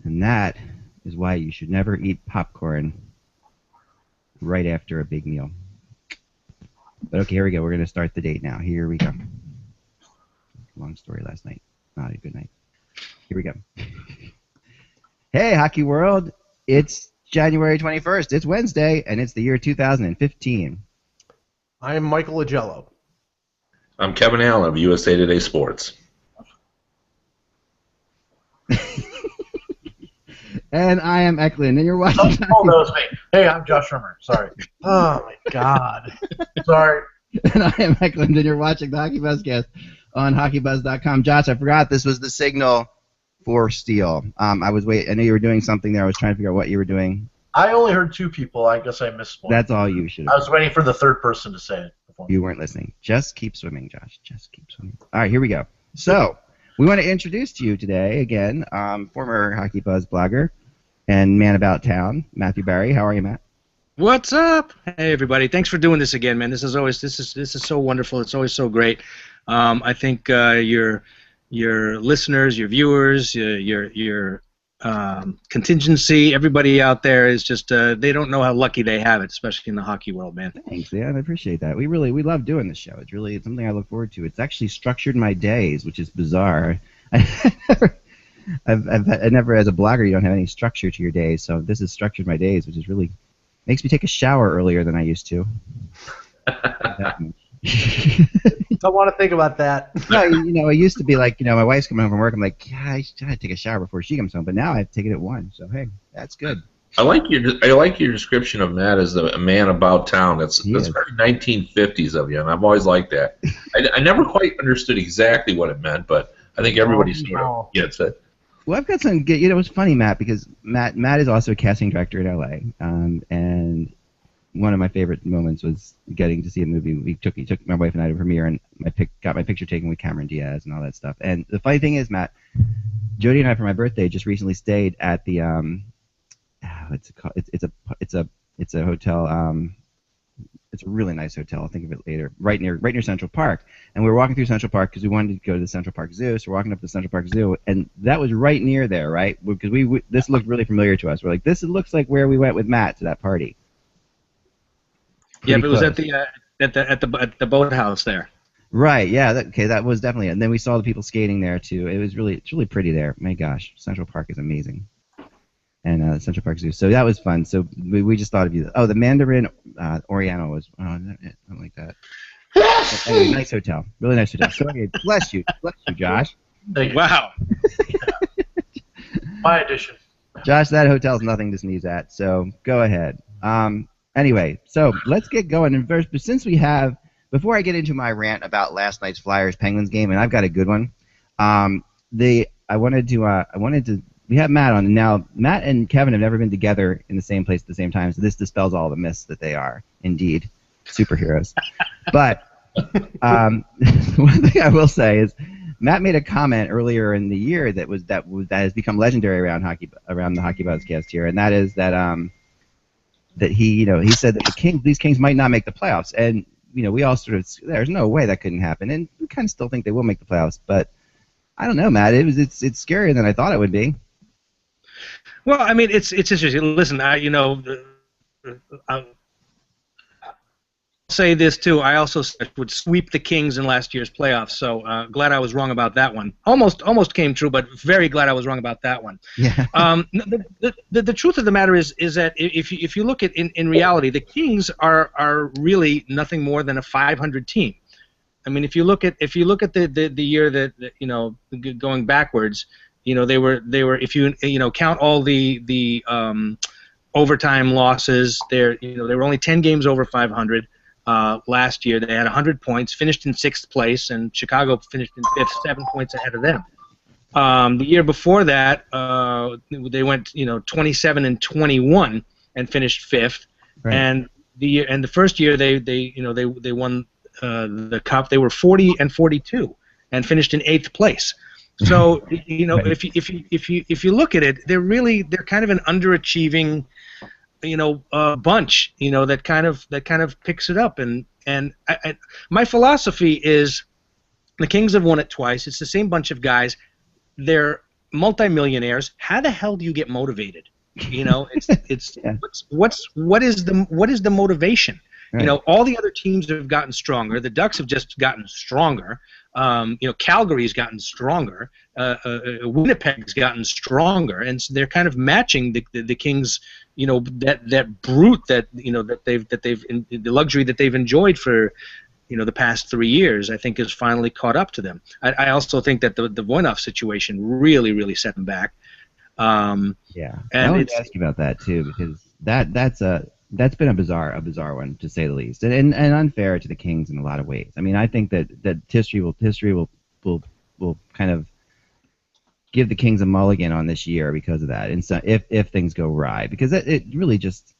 And that is why you should never eat popcorn right after a big meal. But okay, here we go. We're going to start the date now. Here we go. Long story last night. Not a good night. Here we go. Hey, Hockey World. It's January 21st. It's Wednesday, and it's the year 2015. I am Michael Agello. I'm Kevin Allen of USA Today Sports. And I am Eklund, and you're watching. Oh, that was me. Hey, I'm Josh Rimmer. Sorry. Oh my God. Sorry. And I am Eklund, and you're watching the HockeyBuzzcast on HockeyBuzz.com. Josh, I forgot this was the signal for Steele. I know you were doing something there. I was trying to figure out what you were doing. I only heard two people. I guess I missed one. That's all you should have. I was waiting for the third person to say it before. You weren't listening. Just keep swimming, Josh. Just keep swimming. All right, here we go. So we want to introduce to you today, again, former Hockey Buzz blogger and man about town, Matthew Barry. How are you, Matt? What's up? Hey, everybody. Thanks for doing this again, man. This is so wonderful. It's always so great. I think your listeners, your viewers, your contingency, everybody out there is just they don't know how lucky they have it, especially in the hockey world, man. Thanks, man. I appreciate that. We love doing this show. It's something I look forward to. It's actually structured my days, which is bizarre. I never, as a blogger, you don't have any structure to your days, so this has structured my days, which is really makes me take a shower earlier than I used to. Don't want to think about that. No, it used to be like, my wife's coming home from work. I'm like, yeah, I gotta take a shower before she comes home. But now I have to take it at 1. So hey, that's good. I like your description of Matt as a man about town. That's very 1950s of you, and I've always liked that. I never quite understood exactly what it meant, but I think everybody sort of gets it. Well, I've got some good. It was funny, Matt, because Matt is also a casting director in LA, and one of my favorite moments was getting to see a movie. He took my wife and I to a premiere, and got my picture taken with Cameron Diaz and all that stuff. And the funny thing is, Matt, Jody and I for my birthday just recently stayed at the it's a hotel. It's a really nice hotel. I'll think of it later. Right near Central Park, and we were walking through Central Park because we wanted to go to the Central Park Zoo. So we're walking up to the Central Park Zoo, and that was right near there, right? Because this looked really familiar to us. We're like, this looks like where we went with Matt to that party. Yeah, but it was at the boathouse there. Right. Yeah. That was definitely it. And then we saw the people skating there too. It's really pretty there. My gosh, Central Park is amazing. And Central Park Zoo. So that was fun. So we just thought of you. Oh, the Mandarin Oriental was something like that. Anyway, nice hotel. Really nice hotel. So anyway, bless you, Josh. Wow. My addition. Josh, that hotel's nothing to sneeze at. So go ahead. Anyway, so let's get going. And first, but since we have, before I get into my rant about last night's Flyers-Penguins game, and I've got a good one. We have Matt on, and now Matt and Kevin have never been together in the same place at the same time, so this dispels all the myths that they are indeed superheroes. But one thing I will say is, Matt made a comment earlier in the year that has become legendary around the HockeyBuzzcast here, and that is that he said that these Kings might not make the playoffs, and we all sort of, there's no way that couldn't happen, and we kind of still think they will make the playoffs, but I don't know, Matt. It's scarier than I thought it would be. Well, I mean, it's interesting. Listen, I'll say this too. I also would sweep the Kings in last year's playoffs. So glad I was wrong about that one. Almost came true, but very glad I was wrong about that one. Yeah. The truth of the matter is that if you look at in reality, the Kings are really nothing more than a 500 team. I mean, if you look at the year that going backwards, they were if you count all the overtime losses, they were only 10 games over 500 last year. They had 100 points, finished in 6th place, and Chicago finished in 5th, 7 points ahead of them. The year before that, they went 27 and 21 and finished 5th. Right. And the first year they won the cup. They were 40 and 42 and finished in 8th place. So right. if you look at it, they're kind of an underachieving bunch that kind of picks it up, and my philosophy is the Kings have won it twice. It's the same bunch of guys. They're multimillionaires. How the hell do you get motivated? You know, it's Yeah. what is the motivation? Right. You know, all the other teams have gotten stronger. The Ducks have just gotten stronger. You know, Calgary's gotten stronger. Winnipeg's gotten stronger, and so they're kind of matching the Kings. You know, that brute that you know that they've the luxury that they've enjoyed for, you know, the past 3 years, I think has finally caught up to them. I also think that the Voinov situation really set them back. Yeah, and I wanted to ask you about that too, because that's been a bizarre one, to say the least, and unfair to the Kings in a lot of ways. I mean, I think that history will kind of give the Kings a mulligan on this year because of that, and so if things go awry, because it really just,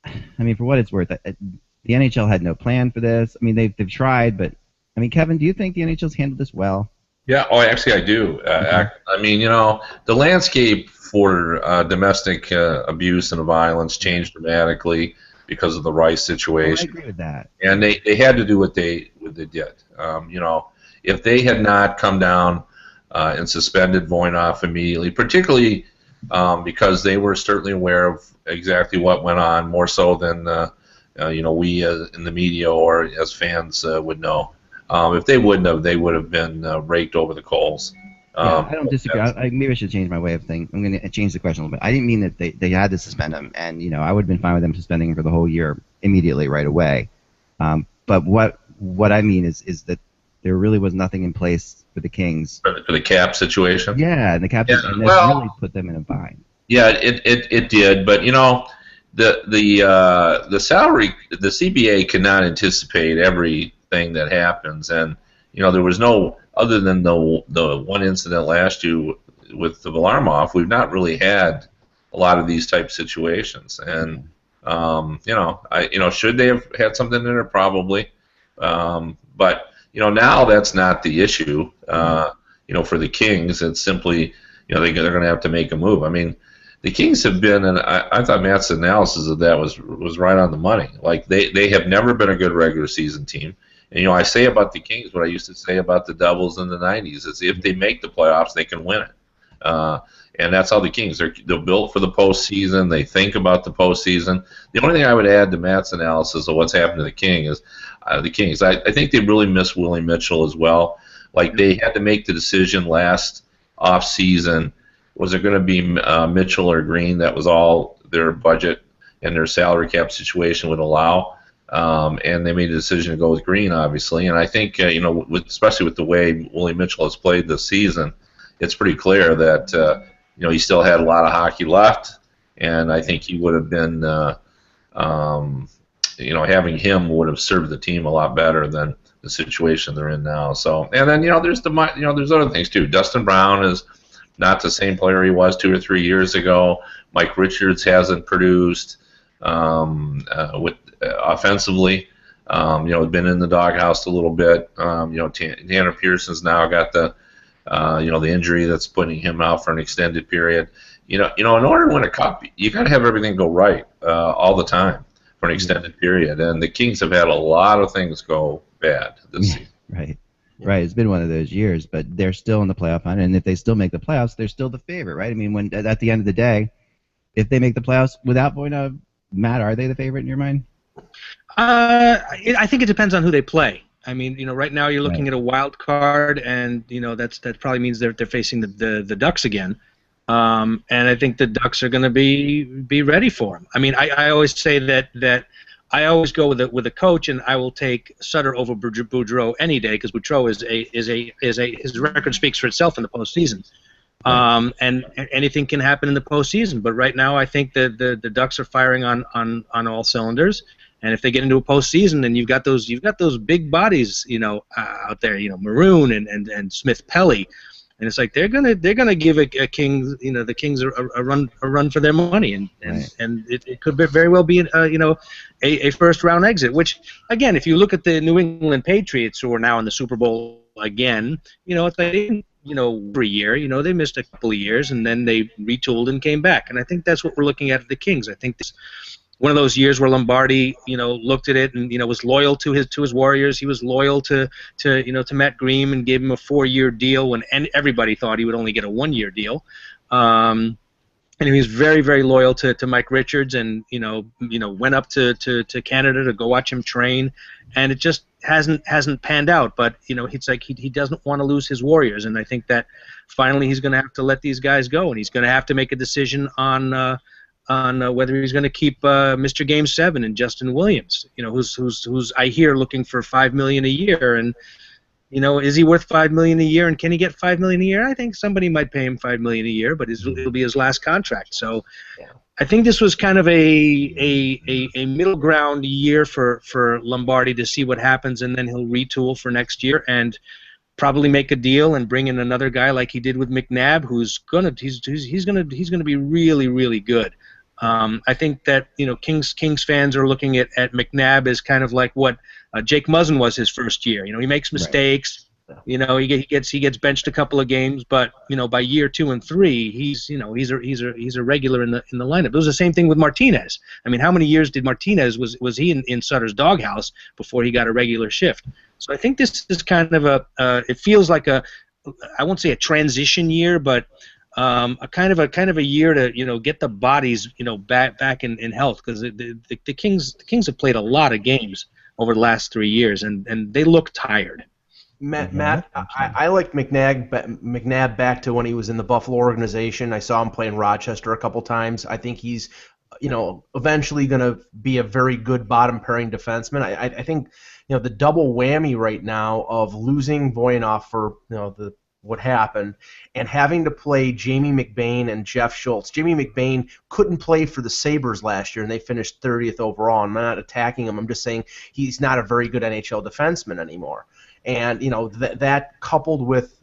I mean, for what it's worth, the NHL had no plan for this. I mean, they've tried, but I mean, Kevin, do you think the NHL's handled this well? Yeah, actually I do. I mean, you know, the landscape for domestic abuse and violence changed dramatically because of the Rice situation. I agree with that. And they had to do what they did. You know, if they had not come down and suspended Voinov immediately, particularly because they were certainly aware of exactly what went on, more so than you know, we in the media or as fans would know. If they wouldn't have, they would have been raked over the coals. Yeah, I don't disagree. Maybe I should change my way of thinking. I'm going to change the question a little bit. I didn't mean that they had to suspend him, and you know, I would have been fine with them suspending him for the whole year immediately, right away. But what I mean is that there really was nothing in place for the Kings For the cap situation. Yeah, and the cap, Yeah, and that well, really put them in a bind. Yeah, it did, but you know, the salary, the CBA cannot anticipate everything that happens, and you know, there was no, other than the one incident last year with the Varlamov, we've not really had a lot of these type situations, and you know, should they have had something in there? Probably, but you know, now that's not the issue. You know, for the Kings, it's simply, you know, they're going to have to make a move. I mean, the Kings have been, and I thought Matt's analysis of that was right on the money. Like, they have never been a good regular season team. And, you know, I say about the Kings what I used to say about the Devils in the 90s, is if they make the playoffs, they can win it. And that's how the Kings, they're built for the postseason. They think about the postseason. The only thing I would add to Matt's analysis of what's happened to the Kings, I think they really miss Willie Mitchell as well. Like, they had to make the decision last off-season, was it going to be Mitchell or Green? That was all their budget and their salary cap situation would allow. And they made a decision to go with Green, obviously. And I think, you know, especially with the way Willie Mitchell has played this season, it's pretty clear that, you know, he still had a lot of hockey left. And I think he would have been, you know, having him would have served the team a lot better than the situation they're in now. So, and then, you know, there's there's other things too. Dustin Brown is not the same player he was 2 or 3 years ago. Mike Richards hasn't produced with offensively. You know, been in the doghouse a little bit. You know, Tanner Pearson's now got the you know, the injury that's putting him out for an extended period. You know, in order to win a cup, you got to have everything go right all the time for an extended period. And the Kings have had a lot of things go bad this season. Right. Right, it's been one of those years, but they're still in the playoff hunt, and if they still make the playoffs, they're still the favorite, right? I mean, when at the end of the day, if they make the playoffs without Voinov, Matt, are they the favorite in your mind? I think it depends on who they play. I mean, you know, right now you're looking at a wild card, and you know that probably means they're facing the Ducks again, and I think the Ducks are going to be ready for them. I mean, I always say that. I always go with a coach, and I will take Sutter over Boudreau any day, because Boudreau his record speaks for itself in the postseason, and anything can happen in the postseason. But right now, I think the Ducks are firing on all cylinders, and if they get into a postseason, then you've got those big bodies, you know, out there, you know, Maroon and Smith Pelly. And it's like they're gonna give a Kings, you know, the Kings a run for their money, and it could very well be a first round exit. Which, again, if you look at the New England Patriots, who are now in the Super Bowl again, you know, it's like, you know, for a year, you know, they missed a couple of years, and then they retooled and came back. And I think that's what we're looking at the Kings. I think one of those years where Lombardi, looked at it and was loyal to his Warriors. He was loyal to Matt Green and gave him a 4-year deal when everybody thought he would only get a 1-year deal. And he was very, very loyal to Mike Richards, and went up to Canada to go watch him train, and it just hasn't panned out. But it's like he doesn't want to lose his Warriors, and I think that finally he's going to have to let these guys go, and he's going to have to make a decision on whether he's going to keep Mr. Game 7 and Justin Williams, who's I hear looking for $5 million a year, and is he worth $5 million a year, and can he get $5 million a year? I think somebody might pay him $5 million a year, but it'll be his last contract. So, I think this was kind of a middle ground year for Lombardi to see what happens, and then he'll retool for next year and probably make a deal and bring in another guy like he did with McNabb, who's gonna be really, really good. I think that Kings fans are looking at McNabb as kind of like what Jake Muzzin was his first year. He makes mistakes. Right. He gets benched a couple of games, but by year 2 and 3, he's a regular in the lineup. It was the same thing with Martinez. I mean, how many years did Martinez was he in Sutter's doghouse before he got a regular shift? So I think this is kind of it feels like I won't say a transition year, but a kind of a year to get the bodies back in health, because the Kings have played a lot of games over the last 3 years, and they look tired. Matt, I liked McNabb back to when he was in the Buffalo organization. I saw him play in Rochester a couple times. I think he's eventually going to be a very good bottom pairing defenseman. I think the double whammy right now of losing Voynov for what happened, and having to play Jamie McBain and Jeff Schultz. Jamie McBain couldn't play for the Sabres last year, and they finished 30th overall. I'm not attacking him. I'm just saying he's not a very good NHL defenseman anymore. And that coupled with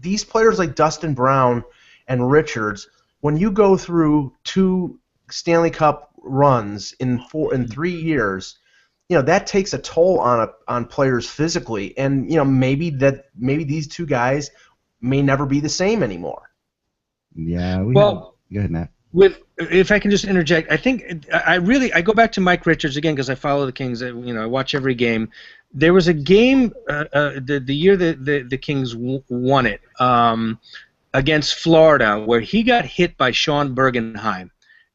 these players like Dustin Brown and Richards, when you go through 2 Stanley Cup runs in 3 years, that takes a toll on players physically, and maybe these 2 guys may never be the same anymore. Yeah. Go ahead, Matt. If I can just interject, I think I go back to Mike Richards again because I follow the Kings. I watch every game. There was a game the year that the Kings won it against Florida where he got hit by Sean Bergenheim,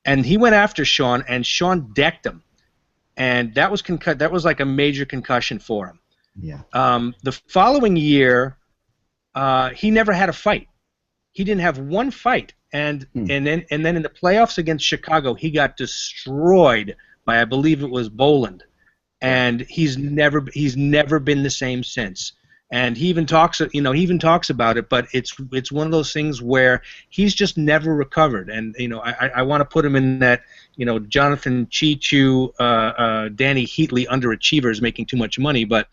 and he went after Sean, and Sean decked him. And that was like a major concussion for him. Yeah. The following year, he never had a fight. He didn't have one fight, and then in the playoffs against Chicago, he got destroyed by, I believe it was Boland, and he's never been the same since. And he even talks about it, but it's one of those things where he's just never recovered. And I want to put him in that Jonathan Chichu, Danny Heatley underachievers making too much money, but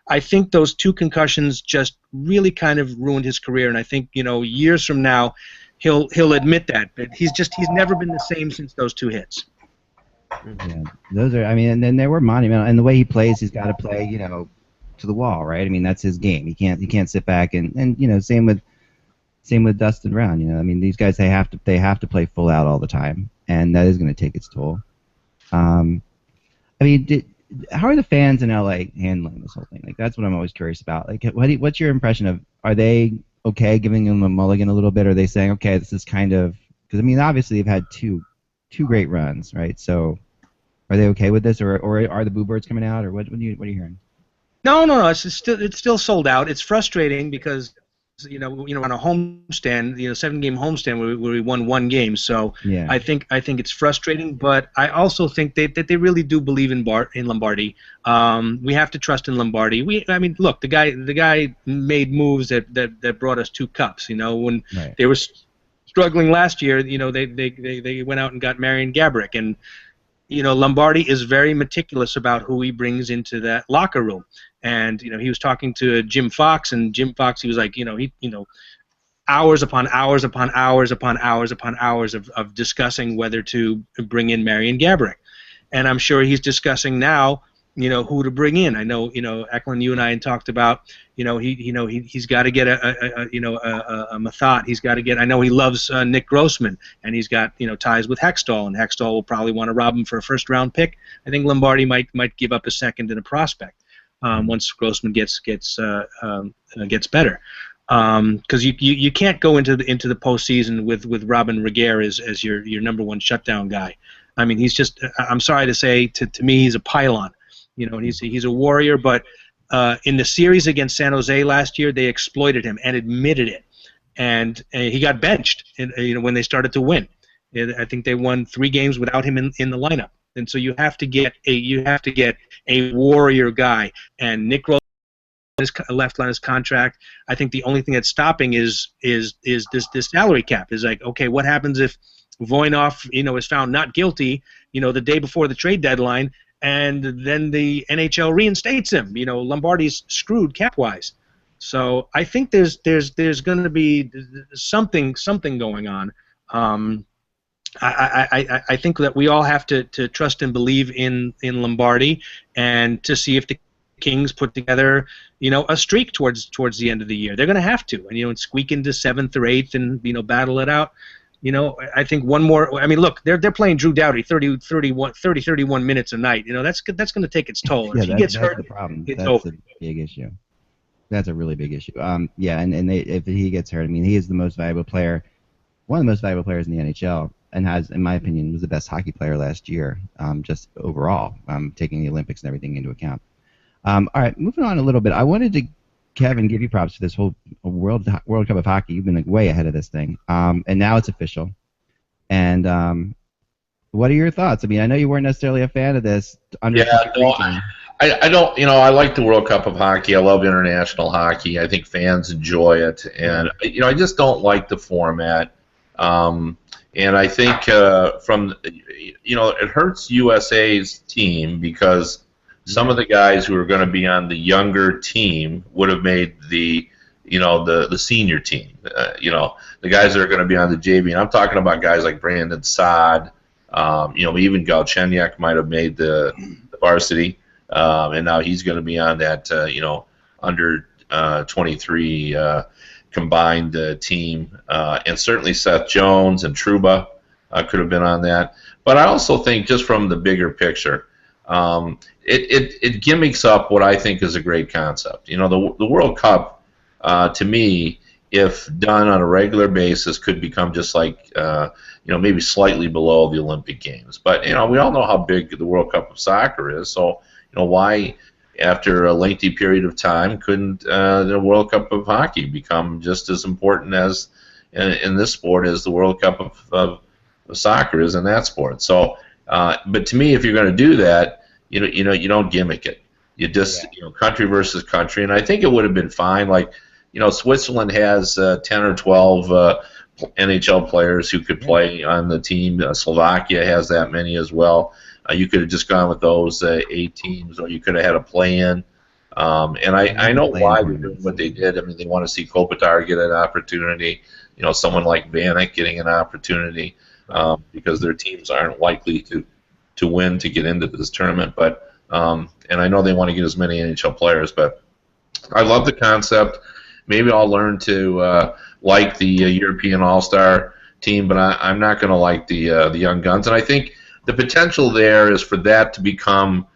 I think those 2 concussions just really kind of ruined his career. And I think years from now he'll admit that, but he's never been the same since those 2 hits. Yeah, those are. I mean, and then they were monumental. And the way he plays, he's got to play to the wall, right? I mean, that's his game. He can't sit back and same with Dustin Brown. I mean, these guys they have to play full out all the time, and that is going to take its toll. I mean, how are the fans in LA handling this whole thing? Like, that's what I'm always curious about. Like, what's your impression of? Are they okay giving him a mulligan a little bit? Or are they saying, okay, this is kind of, because I mean, obviously they've had two great runs, right? So, are they okay with this, or are the Boo Birds coming out, or what are you hearing? No. It's still sold out. It's frustrating because on a homestand, 7-game homestand where we won 1 game. So yeah. I think it's frustrating, but I also think that they really do believe in Lombardi. We have to trust in Lombardi. I mean, look, the guy made moves that brought us 2 cups. When right. They were struggling last year, they went out and got Marian Gaborik, and Lombardi is very meticulous about who he brings into that locker room. And he was talking to Jim Fox, and Jim Fox, he was like, hours upon hours upon hours upon hours upon hours of discussing whether to bring in Marian Gaborik. And I'm sure he's discussing now, who to bring in. I know, Eklund, you and I had talked about, he's got to get a Mathot. He's got to get. I know he loves Nick Grossman, and he's got ties with Hextall, and Hextall will probably want to rob him for a first-round pick. I think Lombardi might give up a second and a prospect once Grossman gets better. Because you can't go into the postseason with Robin Regehr as your number one shutdown guy. I mean, he's just. I'm sorry to say, to me, he's a pylon. He's a warrior, but in the series against San Jose last year, they exploited him and admitted it, and he got benched. When they started to win, I think they won 3 games without him in the lineup. And so you have to get a warrior guy, and Nick Grossman is left on his contract. I think the only thing that's stopping is this salary cap. Is like, okay, what happens if Voynov is found not guilty the day before the trade deadline? And then the NHL reinstates him. Lombardi's screwed cap-wise. So I think there's going to be something going on. I think that we all have to trust and believe in Lombardi, and to see if the Kings put together a streak towards the end of the year. They're going to have to, and squeak into 7th or 8th and battle it out. I think one more. I mean, look, they're playing Drew Doughty 31 minutes a night. That's going to take its toll. Yeah, if he gets hurt, the problem. it's that's over. a big issue. That's a really big issue. If he gets hurt, I mean, he is the most valuable player, one of the most valuable players in the NHL, and has, in my opinion, was the best hockey player last year, just overall, taking the Olympics and everything into account. All right, moving on a little bit. I wanted to, Kevin, give you props for this whole World Cup of Hockey. You've been way ahead of this thing, and now it's official. And what are your thoughts? I mean, I know you weren't necessarily a fan of this. I don't. I like the World Cup of Hockey. I love international hockey. I think fans enjoy it, and I just don't like the format. And I think it hurts USA's team because some of the guys who are going to be on the younger team would have made the senior team. The guys that are going to be on the JV. And I'm talking about guys like Brandon Saad. Even Galchenyuk might have made the varsity, and now he's going to be on that under 23 combined team. And certainly Seth Jones and Trouba could have been on that. But I also think, just from the bigger picture, it gimmicks up what I think is a great concept. The World Cup, to me, if done on a regular basis, could become just like maybe slightly below the Olympic Games. But we all know how big the World Cup of soccer is. So why, after a lengthy period of time, couldn't the World Cup of hockey become just as important as in this sport as the World Cup of soccer is in that sport? So, but to me, if you're going to do that, you don't gimmick it. You just country versus country, and I think it would have been fine. Like, Switzerland has 10 or 12 NHL players who could play on the team. Slovakia has that many as well. You could have just gone with those 8 teams, or you could have had a play-in. And I know why they're doing what they did. I mean, they want to see Kopitar get an opportunity. Someone like Vanek getting an opportunity, because their teams aren't likely to win to get into this tournament. But and I know they want to get as many NHL players. But I love the concept. Maybe I'll learn to like the European All-Star team, but I'm not going to like the young guns. And I think the potential there is for that to become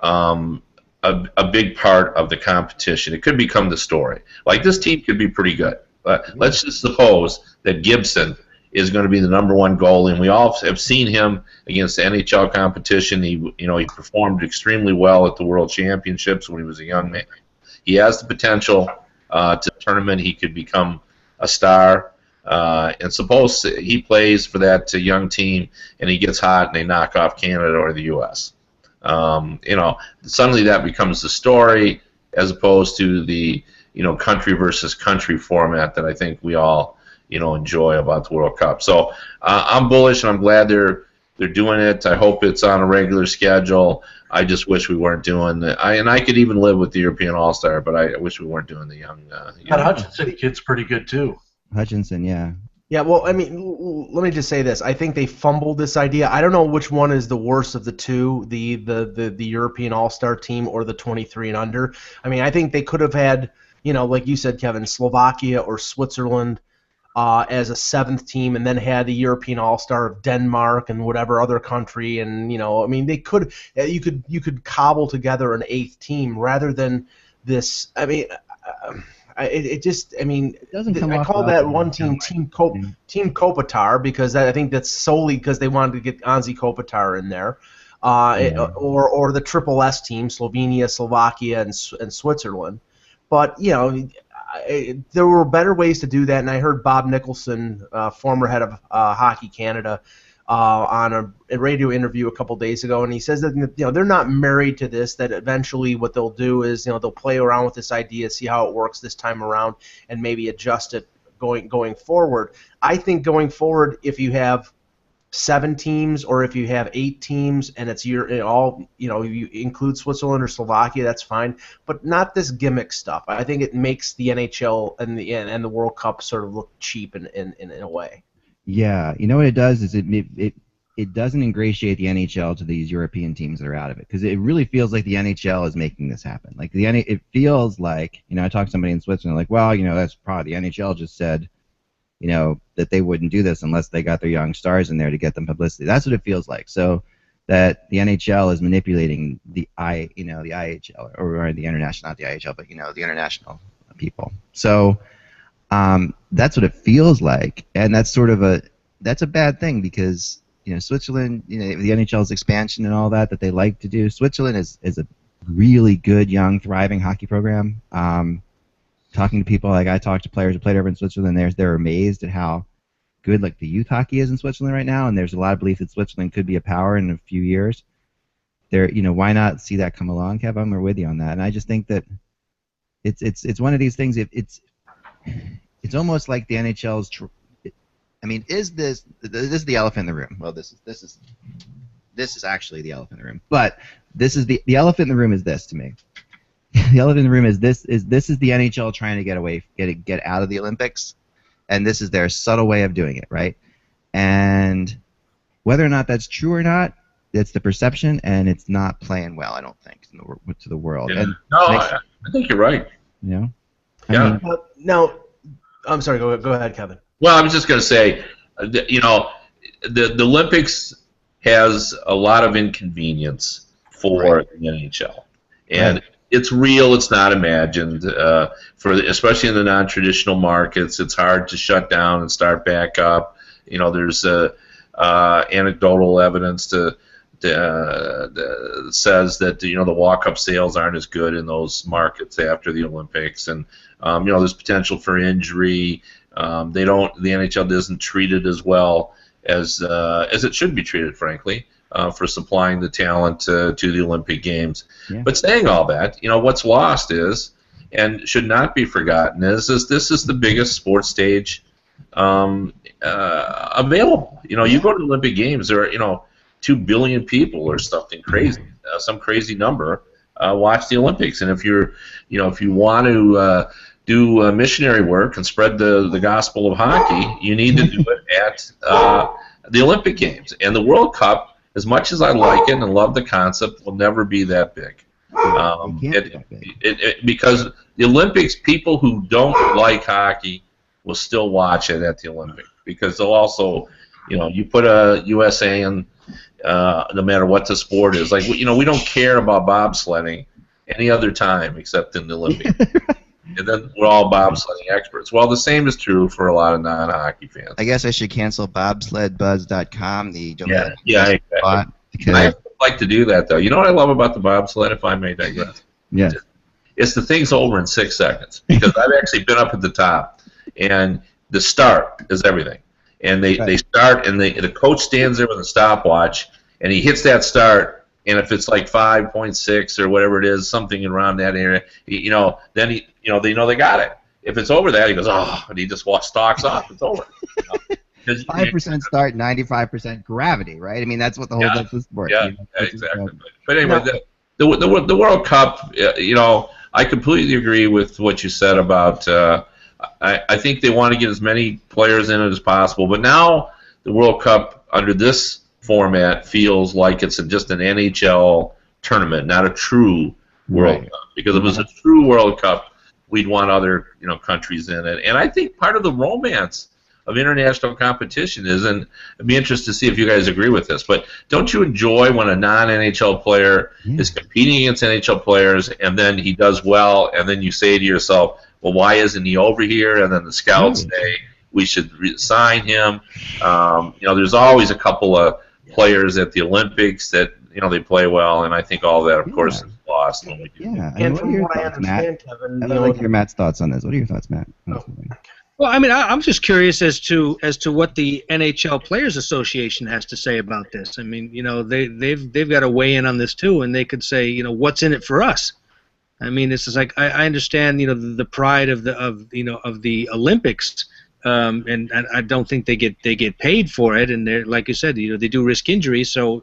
a big part of the competition. It could become the story. Like, this team could be pretty good. But let's just suppose that Gibson is going to be the #1 goalie, and we all have seen him against the NHL competition. He performed extremely well at the World Championships when he was a young man. He has the potential to tournament. He could become a star. And suppose he plays for that young team and he gets hot and they knock off Canada or the U.S. Suddenly that becomes the story, as opposed to the country versus country format that I think we all enjoy about the World Cup. So I'm bullish, and I'm glad they're doing it. I hope it's on a regular schedule. I just wish we weren't doing it. I could even live with the European All-Star, but I wish we weren't doing the young. That Hutchinson kid's pretty good too. Hutchinson, yeah. Yeah, well, I mean, let me just say this. I think they fumbled this idea. I don't know which one is the worst of the two, the European All-Star team or the 23 and under. I mean, I think they could have had, like you said, Kevin, Slovakia or Switzerland as a seventh team, and then had the European All-Star of Denmark and whatever other country, and I mean, you could cobble together an eighth team rather than this. I mean. It doesn't I call that one team Team Kopitar because I think that's solely because they wanted to get Anze Kopitar in there, or the Triple S team, Slovenia, Slovakia, and Switzerland. But there were better ways to do that, and I heard Bob Nicholson, former head of Hockey Canada, on a radio interview a couple days ago, and he says that they're not married to this. That eventually what they'll do is they'll play around with this idea, see how it works this time around, and maybe adjust it going forward. I think going forward, if you have 7 teams or if you have 8 teams and it's you include Switzerland or Slovakia, that's fine, but not this gimmick stuff. I think it makes the NHL and the World Cup sort of look cheap in a way. Yeah, what it does is it doesn't ingratiate the NHL to these European teams that are out of it, because it really feels like the NHL is making this happen. Like it feels like I talked to somebody in Switzerland, like, well, that's probably the NHL just said, that they wouldn't do this unless they got their young stars in there to get them publicity. That's what it feels like. So that the NHL is manipulating the IHL or the international, not the IHL, but the international people. So. That's what it feels like, and that's a bad thing because Switzerland, the NHL's expansion and all that they like to do. Switzerland is a really good, young, thriving hockey program. Talking to people, like I talked to players who played over in Switzerland, they're amazed at how good the youth hockey is in Switzerland right now, and there's a lot of belief that Switzerland could be a power in a few years. Why not see that come along, Kevin? We're with you on that, and I just think that it's one of these things. It's almost like the NHL's. Is this the elephant in the room? Well, this is actually the elephant in the room. But this is the elephant in the room is this to me. The elephant in the room is the NHL trying to get out of the Olympics, and this is their subtle way of doing it, right? And whether or not that's true or not, it's the perception, and it's not playing well. I don't think to the world. Yeah. And I think you're right. Yeah. Now. I'm sorry. Go ahead, Kevin. Well, I was just going to say, the Olympics has a lot of inconvenience for the NHL, and it's real. It's not imagined. Especially in the non-traditional markets, it's hard to shut down and start back up. There's anecdotal evidence that says that the walk-up sales aren't as good in those markets after the Olympics, and there's potential for injury. The NHL isn't treated as well as it should be treated, frankly, for supplying the talent to the Olympic Games. Yeah. But saying all that, what's lost is, and should not be forgotten, is this is the biggest sports stage available. You go to the Olympic Games, there are 2 billion people or something crazy, some crazy number, watch the Olympics. And if you want to do missionary work and spread the gospel of hockey, you need to do it at the Olympic Games. And the World Cup, as much as I like it and love the concept, will never be that big. Because the Olympics, people who don't like hockey will still watch it at the Olympics, because they'll also, you put a USA in. No matter what the sport is, we don't care about bobsledding any other time except in the Olympics. And then we're all bobsledding experts. Well, the same is true for a lot of non-hockey fans. I guess I should cancel bobsledbuzz.com, the domain. Yeah, exactly. I like to do that, though. You know what I love about the bobsled, if I may digress? Yeah. It's the thing's over in 6 seconds, because I've actually been up at the top, and the start is everything. And they start, and the coach stands there with a stopwatch, and he hits that start, and if it's like 5.6 or whatever it is, something around that area, then they know they got it. If it's over that, he goes, oh, and he just stalks off. It's over. 5% start, 95% gravity, right? I mean, that's what the whole that's the sport. Yeah, exactly. But anyway, the World Cup, I completely agree with what you said about I think they want to get as many players in it as possible. But now the World Cup under this format feels like it's just an NHL tournament, not a true World Cup. Because if it was a true World Cup, we'd want other countries in it. And I think part of the romance of international competition is, and I'd be interested to see if you guys agree with this, but don't you enjoy when a non-NHL player is competing against NHL players and then he does well, and then you say to yourself, well, why isn't he over here? And then the scouts say we should sign him. There's always a couple of players at the Olympics that they play well, and I think all that, of course, is lost when we do. Yeah, and what are your thoughts, Matt? Kevin, I'd like to hear Matt's thoughts on this. What are your thoughts, Matt? Well, I mean, I'm just curious as to what the NHL Players Association has to say about this. I mean, they've got to weigh in on this too, and they could say, what's in it for us. I mean, it's just like I understand, the pride of the Olympics, and I don't think they get paid for it, and they're, like you said, they do risk injury, so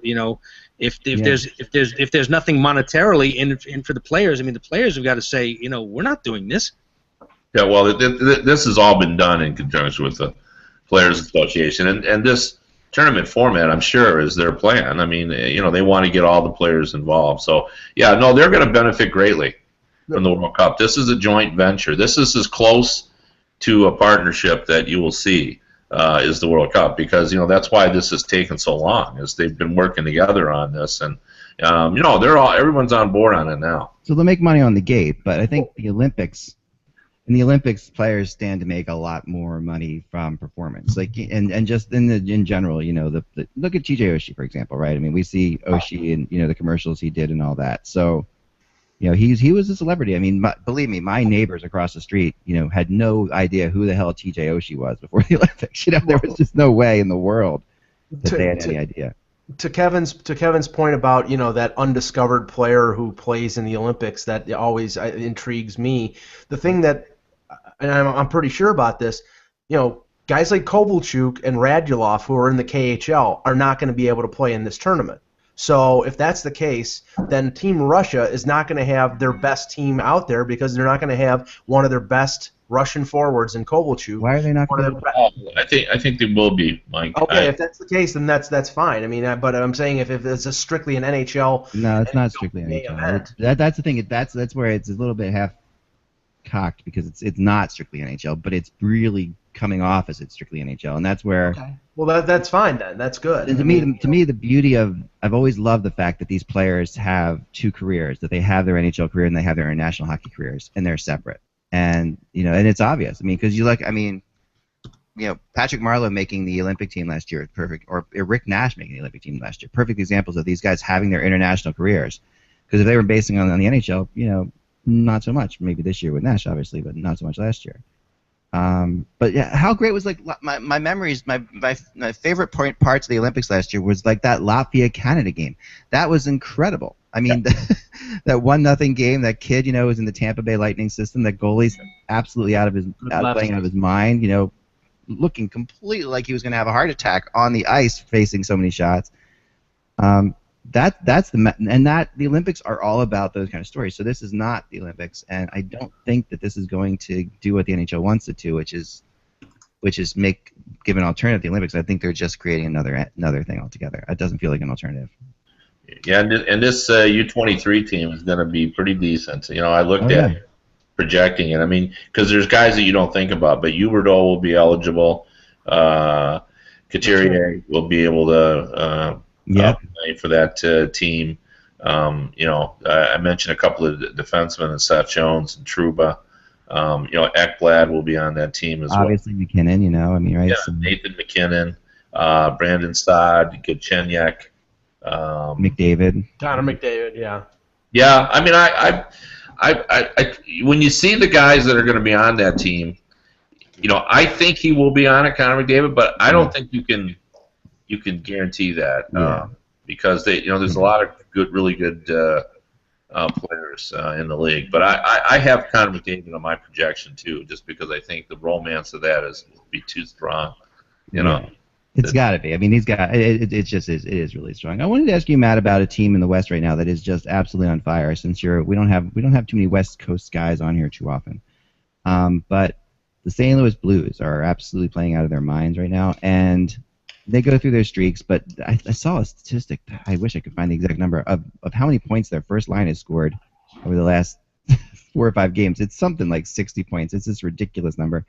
if there's nothing monetarily in for the players, I mean, the players have got to say, we're not doing this. Yeah, well, this has all been done in conjunction with the Players Association, and this tournament format, I'm sure, is their plan. I mean, they want to get all the players involved. So, yeah, no, they're going to benefit greatly from the World Cup. This is a joint venture. This is as close to a partnership that you will see is the World Cup, because that's why this has taken so long, is they've been working together on this, and everyone's on board on it now. So they'll make money on the gate, but I think the Olympics. In the Olympics, players stand to make a lot more money from performance. And just in general, look at TJ Oshie, for example, right? I mean, we see Oshie and the commercials he did and all that. So, he was a celebrity. I mean, believe me, my neighbors across the street, had no idea who the hell TJ Oshie was before the Olympics. There was just no way in the world that they had any idea. To Kevin's point about that undiscovered player who plays in the Olympics, that always intrigues me. The thing that, and I'm pretty sure about this, guys like Kovalchuk and Radulov, who are in the KHL, are not going to be able to play in this tournament. So if that's the case, then Team Russia is not going to have their best team out there, because they're not going to have one of their best Russian forwards in Kovalchuk. Why are they not going to? I think they will be, Mike. Okay, if that's the case, then that's fine. I mean, but I'm saying if it's strictly an NHL. No, it's not strictly an NHL. That's the thing. That's where it's a little bit half cocked, because it's not strictly NHL, but it's really coming off as it's strictly NHL, and that's where. Okay. Well, that's fine then. That's good. And to me, the beauty of I've always loved the fact that these players have two careers, that they have their NHL career and they have their international hockey careers, and they're separate. And and it's obvious. I mean, because Patrick Marleau making the Olympic team last year, perfect, or Rick Nash making the Olympic team last year, perfect examples of these guys having their international careers. Because if they were basing on the NHL, not so much. Maybe this year with Nash, obviously, but not so much last year. But yeah, how great was my memories? My favorite parts of the Olympics last year was like that Latvia-Canada game. That was incredible. I mean, that 1-0 game. That kid, was in the Tampa Bay Lightning system. That goalie's absolutely playing out of his mind. Looking completely like he was going to have a heart attack on the ice, facing so many shots. The Olympics are all about those kind of stories. So this is not the Olympics, and I don't think that this is going to do what the NHL wants it to, which is give an alternative to the Olympics. I think they're just creating another thing altogether. It doesn't feel like an alternative. Yeah, and this U23 team is going to be pretty decent. I looked at projecting it. I mean, because there's guys that you don't think about, but Huberdeau will be eligible. Couturier will be able to play for that team. I mentioned a couple of defensemen, and Seth Jones and Trouba. Ekblad will be on that team as well. Obviously McKinnon, right? Yeah, so. Nathan McKinnon, Brandon Saad, Galchenyuk. McDavid. Connor McDavid, yeah. Yeah, I mean, I when you see the guys that are going to be on that team, I think he will be on it, Connor McDavid, but I don't think you can guarantee that because there's a lot of really good players in the league. But I have Connor McDavid on my projection too, just because I think the romance of that will be too strong. It's got to be. I mean, he's got it. It is really strong. I wanted to ask you, Matt, about a team in the West right now that is just absolutely on fire. Since we don't have too many West Coast guys on here too often, but the St. Louis Blues are absolutely playing out of their minds right now, and they go through their streaks. But I saw a statistic. I wish I could find the exact number of how many points their first line has scored over the last 4 or 5 games. It's something like 60 points. It's this ridiculous number.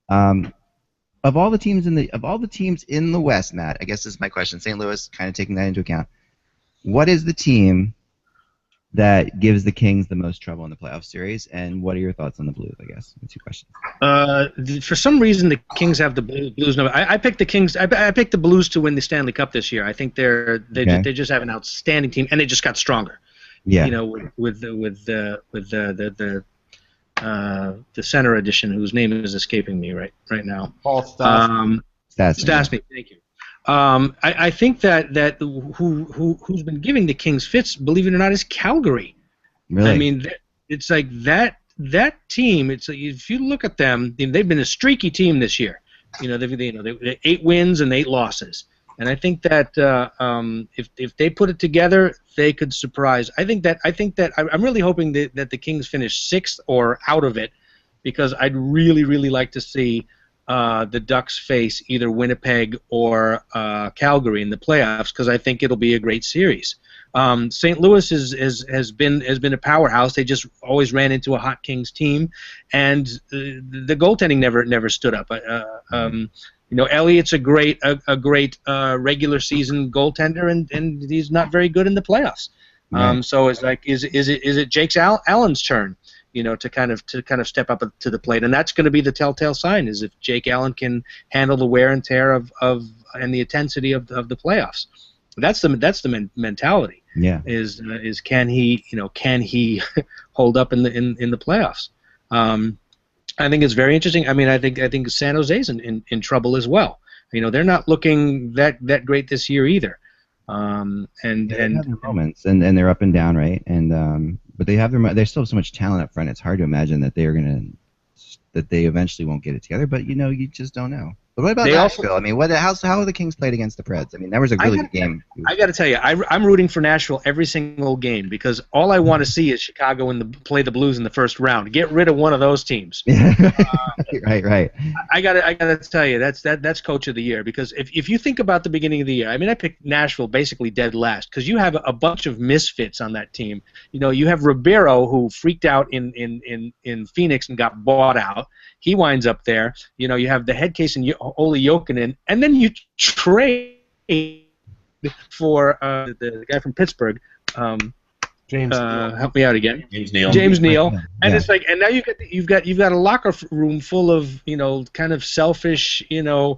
Of all the teams in the West, Matt, I guess this is my question. St. Louis, kind of taking that into account. What is the team that gives the Kings the most trouble in the playoff series, and what are your thoughts on the Blues? I guess 2 questions. For some reason, the Kings have the Blues number. I picked the Kings. I picked the Blues to win the Stanley Cup this year. I think they just have an outstanding team, and they just got stronger. Yeah. You know, with the center edition, whose name is escaping me right now. Paul Stastny. Stastny, thank you. I think that who's been giving the Kings fits, believe it or not, is Calgary. Really? I mean, it's like that team. It's like, if you look at them, they've been a streaky team this year. You know, they 8 wins and 8 losses. And I think that if they put it together, they could surprise. I think that I'm really hoping that the Kings finish 6th or out of it, because I'd really like to see the Ducks face either Winnipeg or Calgary in the playoffs, because I think it'll be a great series. St. Louis has been a powerhouse. They just always ran into a hot Kings team, and the goaltending never stood up. You know, Elliott's a great regular season goaltender, and he's not very good in the playoffs. Right. So it's like, is it Jake Allen's turn? You know, to kind of step up to the plate, and that's going to be the telltale sign, is if Jake Allen can handle the wear and tear of and the intensity of the playoffs. That's the mentality. Yeah. Is can he hold up in the playoffs? I think it's very interesting. I mean, I think San Jose's in trouble as well. You know, they're not looking that great this year either. And they have their moments, and they're up and down, right? And but they still have so much talent up front. It's hard to imagine that they eventually won't get it together. But you know, you just don't know. But what about Nashville? I mean, how have the Kings played against the Preds? I mean, that was a really good game. I got to tell you, I'm rooting for Nashville every single game, because all I want to see is Chicago play the Blues in the first round. Get rid of one of those teams. Right. I gotta tell you, that's Coach of the Year, because if you think about the beginning of the year, I mean, I picked Nashville basically dead last, because you have a bunch of misfits on that team. You know, you have Ribeiro, who freaked out in Phoenix and got bought out. He winds up there. You know, you have the head case and Olli Jokinen, and then you trade for the guy from Pittsburgh. James, help me out again. James Neal. And it's like, and now you've got a locker room full of, you know, kind of selfish, you know,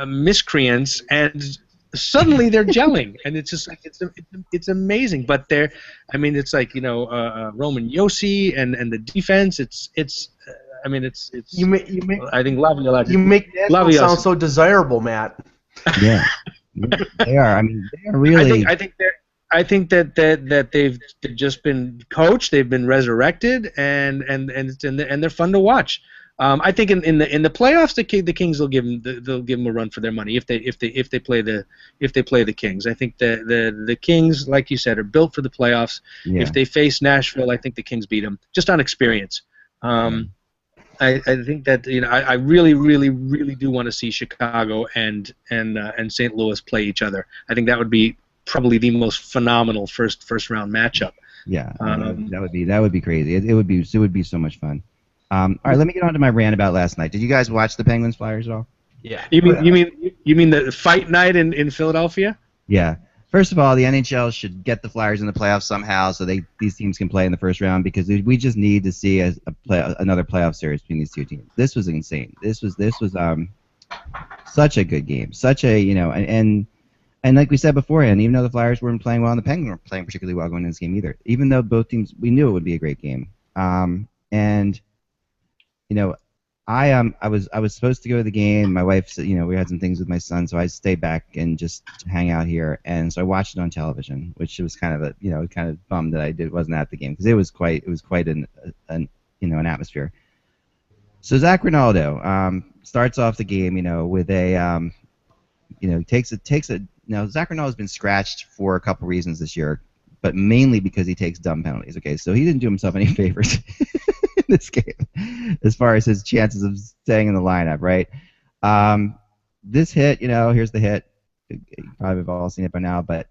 miscreants, and suddenly they're gelling, and it's just like it's amazing. But I mean, it's like, you know, Roman Josi and the defense. It's I mean, it's. You make. I think Laviolette. You make Nashville sound so desirable, Matt. Yeah, they are. I mean, they are really. I think that they've just been coached. They've been resurrected, and they're fun to watch. I think in the playoffs, the Kings will give them a run for their money if they play the Kings. I think the Kings, like you said, are built for the playoffs. Yeah. If they face Nashville, I think the Kings beat them just on experience. I think that, you know, I really do want to see Chicago and St. Louis play each other. I think that would be probably the most phenomenal first round matchup. Yeah, that would be crazy. It would be so much fun. All right, let me get on to my rant about last night. Did you guys watch the Penguins Flyers at all? Yeah. You mean the fight night in Philadelphia? Yeah. First of all, the NHL should get the Flyers in the playoffs somehow, so these teams can play in the first round, because we just need to see another playoff series between these two teams. This was insane. This was such a good game, such a, you know, and like we said beforehand, even though the Flyers weren't playing well and the Penguins weren't playing particularly well going into this game either, even though both teams, we knew it would be a great game, and you know, I was supposed to go to the game. My wife said, you know, we had some things with my son, so I stayed back and just hang out here. And so I watched it on television, which was kind of bummed that I wasn't at the game, because it was quite an atmosphere. So Zach Rinaldo starts off the game, you know, with a takes a. Now Zach Rinaldo's been scratched for a couple reasons this year, but mainly because he takes dumb penalties. Okay, so he didn't do himself any favors. in this game, as far as his chances of staying in the lineup, right? This hit, here's the hit. You probably have all seen it by now, but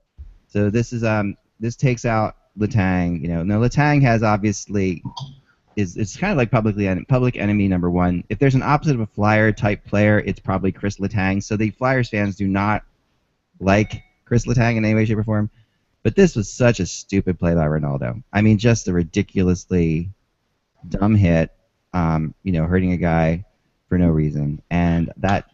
so this is this takes out Letang. Now Letang has obviously it's kind of like public enemy number one. If there's an opposite of a Flyer type player, it's probably Chris Letang. So the Flyers fans do not like Chris Letang in any way, shape, or form. But this was such a stupid play by Ronaldo. I mean, just a ridiculously dumb hit, hurting a guy for no reason. And that,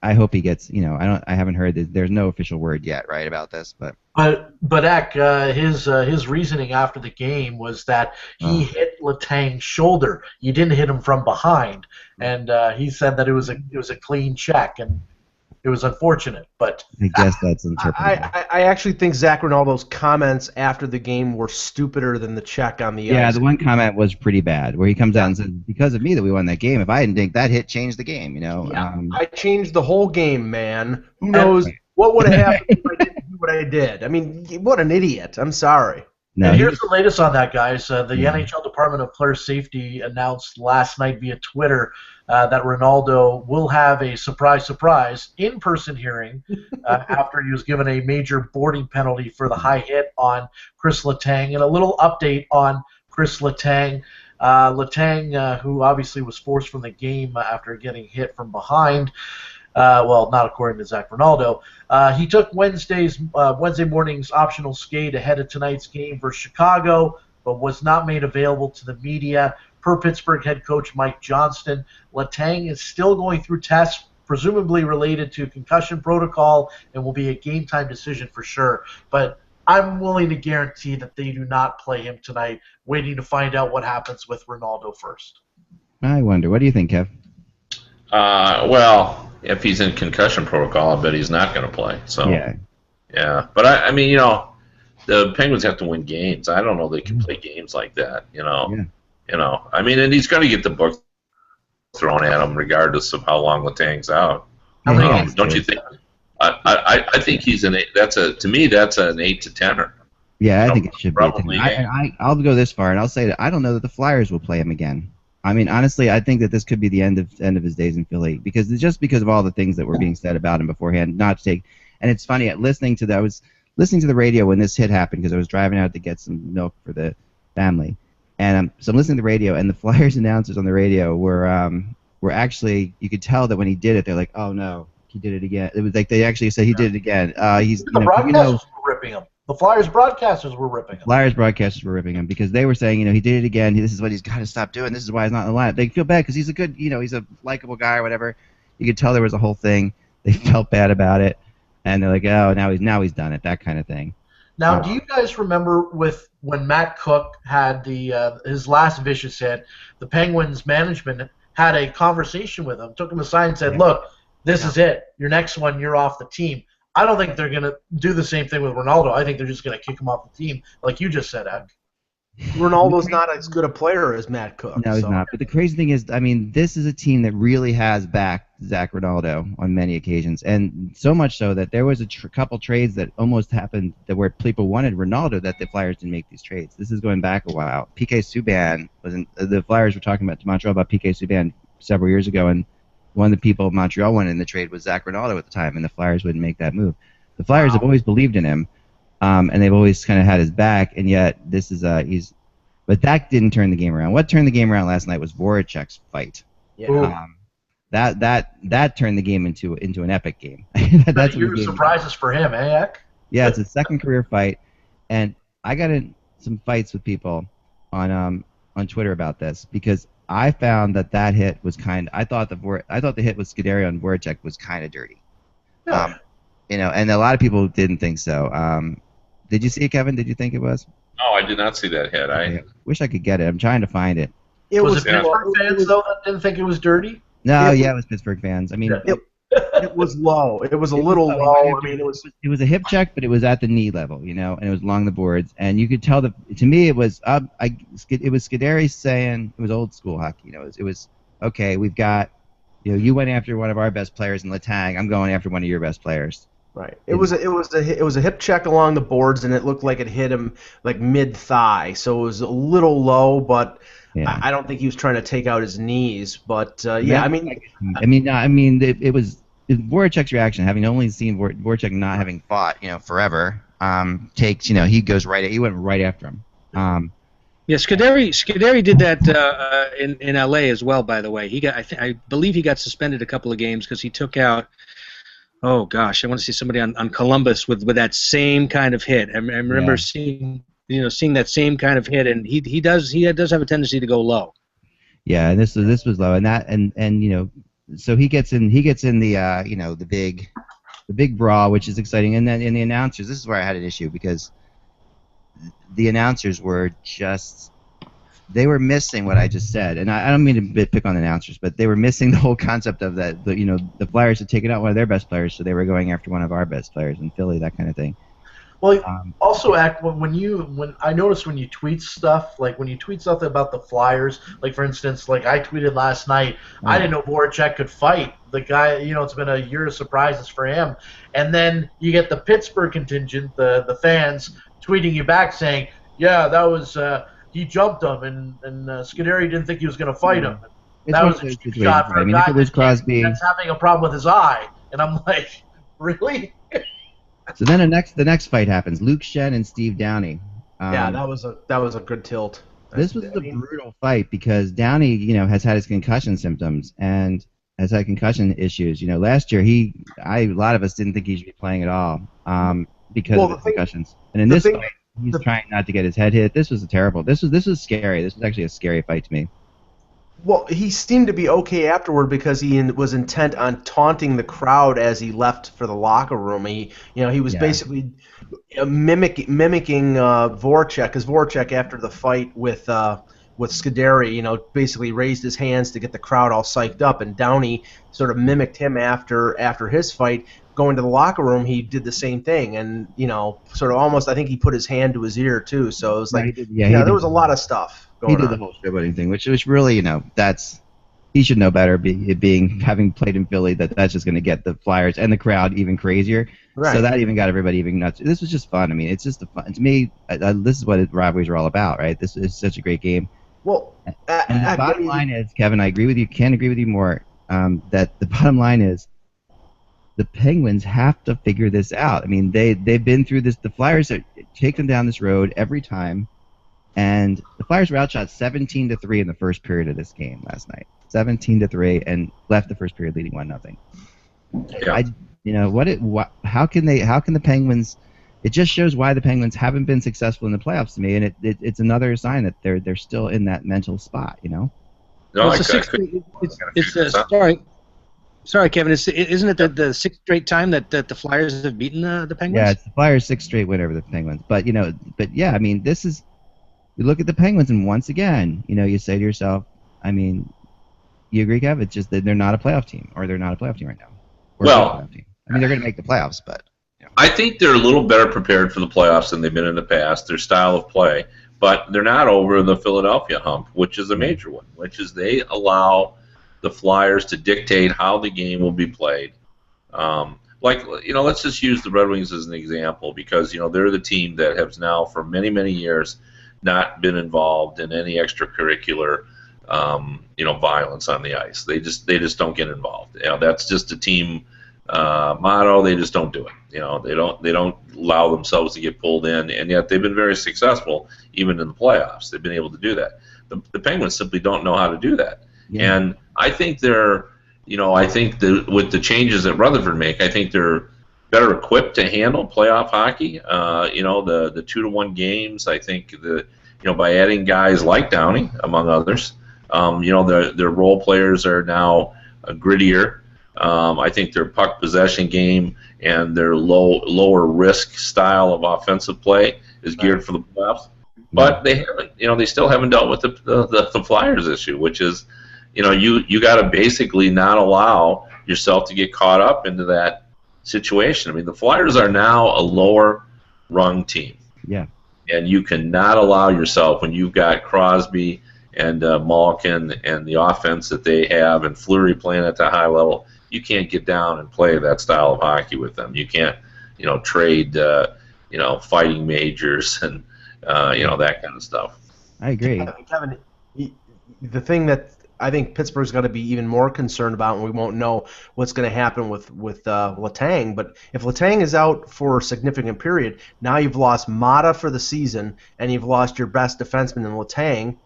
I hope he gets, I haven't heard that there's no official word yet, right, about this, but Eck, his reasoning after the game was that he hit Letang's shoulder. You didn't hit him from behind, and he said that it was a clean check, and it was unfortunate. But I guess that's interpreted. I actually think Zach Ronaldo's comments after the game were stupider than the check on the ice. Yeah, the one comment was pretty bad, where he comes out and says, "Because of me that we won that game. If I didn't think that hit changed the game, Yeah, I changed the whole game, man. Who knows what would have happened if I didn't do what I did? I mean, what an idiot. I'm sorry. No, and here's the latest on that, guys. The NHL Department of Player Safety announced last night via Twitter that Ronaldo will have a surprise, in-person hearing after he was given a major boarding penalty for the high hit on Chris Letang. And a little update on Chris Letang. Letang, who obviously was forced from the game after getting hit from behind, well, not according to Zach Ronaldo. He took Wednesday morning's optional skate ahead of tonight's game versus Chicago, but was not made available to the media. Per Pittsburgh head coach Mike Johnston, Letang is still going through tests, presumably related to concussion protocol, and will be a game-time decision for sure. But I'm willing to guarantee that they do not play him tonight, waiting to find out what happens with Ronaldo first. I wonder. What do you think, Kev? Well, if he's in concussion protocol, I bet he's not going to play. So yeah. But I mean, the Penguins have to win games. I don't know they can play games like that. I mean, and he's going to get the book thrown at him regardless of how long Letang's out. Don't you think? I think he's an 8. To me, that's an 8 to 10er. Yeah, I think it should probably be. I'll go this far, and I'll say that I don't know that the Flyers will play him again. I mean, honestly, I think that this could be the end of his days in Philly because of all the things that were being said about him beforehand. Not to take, and it's funny. I was listening to the radio when this hit happened because I was driving out to get some milk for the family, and so I'm listening to the radio, and the Flyers announcers on the radio were actually, you could tell that when he did it, they're like, oh no, he did it again. It was like they actually said he did it again. The broadcasters were ripping him. The Flyers broadcasters were ripping him. Flyers broadcasters were ripping him because they were saying, he did it again. This is what he's got to stop doing. This is why he's not in the lineup. They feel bad because he's a good, he's a likable guy or whatever. You could tell there was a whole thing. They felt bad about it, and they're like, oh, now he's done it. That kind of thing. Now, do you guys remember when Matt Cook had his last vicious hit? The Penguins management had a conversation with him, took him aside, and said, "Look, this is it. Your next one, you're off the team." I don't think they're going to do the same thing with Ronaldo. I think they're just going to kick him off the team, like you just said, Ed. Ronaldo's not as good a player as Matt Cook. No, he's not. But the crazy thing is, I mean, this is a team that really has backed Zach Ronaldo on many occasions, and so much so that there was a couple trades that almost happened where people wanted Ronaldo that the Flyers didn't make these trades. This is going back a while. PK Subban the Flyers were talking to Montreal about PK Subban several years ago, and one of the people Montreal wanted in the trade was Zach Ronaldo at the time, and the Flyers wouldn't make that move. The Flyers have always believed in him, and they've always kind of had his back, and yet this is but that didn't turn the game around. What turned the game around last night was Voracek's fight. Yeah. That turned the game into an epic game. That's huge surprises for him, Eck? Yeah, it's a second career fight, and I got in some fights with people on Twitter about this because I found that hit was I thought the hit with Scuderi on Voracek was kind of dirty. Yeah. And a lot of people didn't think so. Did you see it, Kevin? Did you think it was? No, I did not see that hit. I wish I could get it. I'm trying to find it. Was it Pittsburgh fans, though, that didn't think it was dirty? No, it was Pittsburgh fans. I mean, it was low. It was a little low. I mean, it Right. It was a hip check along the boards, and it looked like it hit him like mid thigh. So it was a little low, but Yeah. I don't think he was trying to take out his knees, but yeah, I mean, it was Voracek's reaction, having only seen Voracek not having fought, forever. Takes, he goes right. He went right after him. Yeah, Scuderi did that in L.A. as well. By the way, I believe he got suspended a couple of games because he took out. Oh gosh, I want to see somebody on Columbus with that same kind of hit. I remember seeing that same kind of hit, and he does have a tendency to go low. Yeah, and this was low, and so he gets in the big brawl, which is exciting, and then in the announcers, this is where I had an issue because the announcers were they were missing what I just said, and I don't mean to pick on the announcers, but they were missing the whole concept of that. The Flyers had taken out one of their best players, so they were going after one of our best players in Philly, that kind of thing. Well, also, when I noticed when you tweet stuff, like when you tweet something about the Flyers, like for instance, like I tweeted last night, I didn't know Voracek could fight. The guy, it's been a year of surprises for him, and then you get the Pittsburgh contingent, the fans tweeting you back saying, yeah, that was he jumped him, and Scuderi didn't think he was going to fight him. That was a cheap shot for a guy if it was Crosby, that's having a problem with his eye, and I'm like, really? So then the next fight happens. Luke Shen and Steve Downey. Yeah, that was a good tilt. This was a brutal fight because Downey, has had his concussion symptoms and has had concussion issues. Last year a lot of us didn't think he should be playing at all because of the concussions. And in this fight, he's trying not to get his head hit. This was terrible. This was scary. This was actually a scary fight to me. Well, he seemed to be okay afterward because he was intent on taunting the crowd as he left for the locker room. He was basically mimicking Voracek, because Voracek after the fight with Scuderi, basically raised his hands to get the crowd all psyched up, and Downey sort of mimicked him after his fight. Going to the locker room, he did the same thing, and sort of almost, I think he put his hand to his ear too. So it was like, there was a lot of stuff. He did the whole showboating thing, which really, he should know better. Having played in Philly, that's just going to get the Flyers and the crowd even crazier. Right. So that even got everybody even nuts. This was just fun. I mean, it's just fun. To me, this is what rivalries are all about, right? This is such a great game. Well, and the bottom line is, Kevin, I agree with you. Can't agree with you more. That the bottom line is, the Penguins have to figure this out. I mean, they've been through this. The Flyers take them down this road every time. And the Flyers were outshot 17-3 in the first period of this game last night. 17-3, and left the first period leading 1-0. Yeah. How can the Penguins? It just shows why the Penguins haven't been successful in the playoffs to me, and it's another sign that they're still in that mental spot. No, Sorry, Kevin. Isn't it the sixth straight time that the Flyers have beaten the Penguins? Yeah, it's the Flyers' sixth straight win over the Penguins. But I mean, this is. You look at the Penguins, and once again, you say to yourself, I mean, you agree, Kev? It's just that they're not a playoff team, or they're not a playoff team right now. Well, team. I mean, they're going to make the playoffs, but. I think they're a little better prepared for the playoffs than they've been in the past, their style of play, but they're not over the Philadelphia hump, which is a major one, which is they allow the Flyers to dictate how the game will be played. Let's just use the Red Wings as an example because, they're the team that has now for many, many years not been involved in any extracurricular, violence on the ice. They just don't get involved. That's just a team motto. They just don't do it. They don't allow themselves to get pulled in, and yet they've been very successful even in the playoffs. They've been able to do that. The Penguins simply don't know how to do that, and I think with the changes that Rutherford make, I think they're better equipped to handle playoff hockey. The 2-1 games. I think by adding guys like Downey, among others, their role players are now grittier. I think their puck possession game and their lower risk style of offensive play is geared for the playoffs. But they haven't. They still haven't dealt with the Flyers issue, which is, you got to basically not allow yourself to get caught up into that situation. I mean, the Flyers are now a lower rung team. Yeah. And you cannot allow yourself, when you've got Crosby and Malkin and the offense that they have and Fleury playing at that high level, you can't get down and play that style of hockey with them. You can't, trade, fighting majors and, that kind of stuff. I agree. Kevin, the thing that I think Pittsburgh's got to be even more concerned about, and we won't know what's going to happen with Letang. But if Letang is out for a significant period, now you've lost Mata for the season, and you've lost your best defenseman in Letang.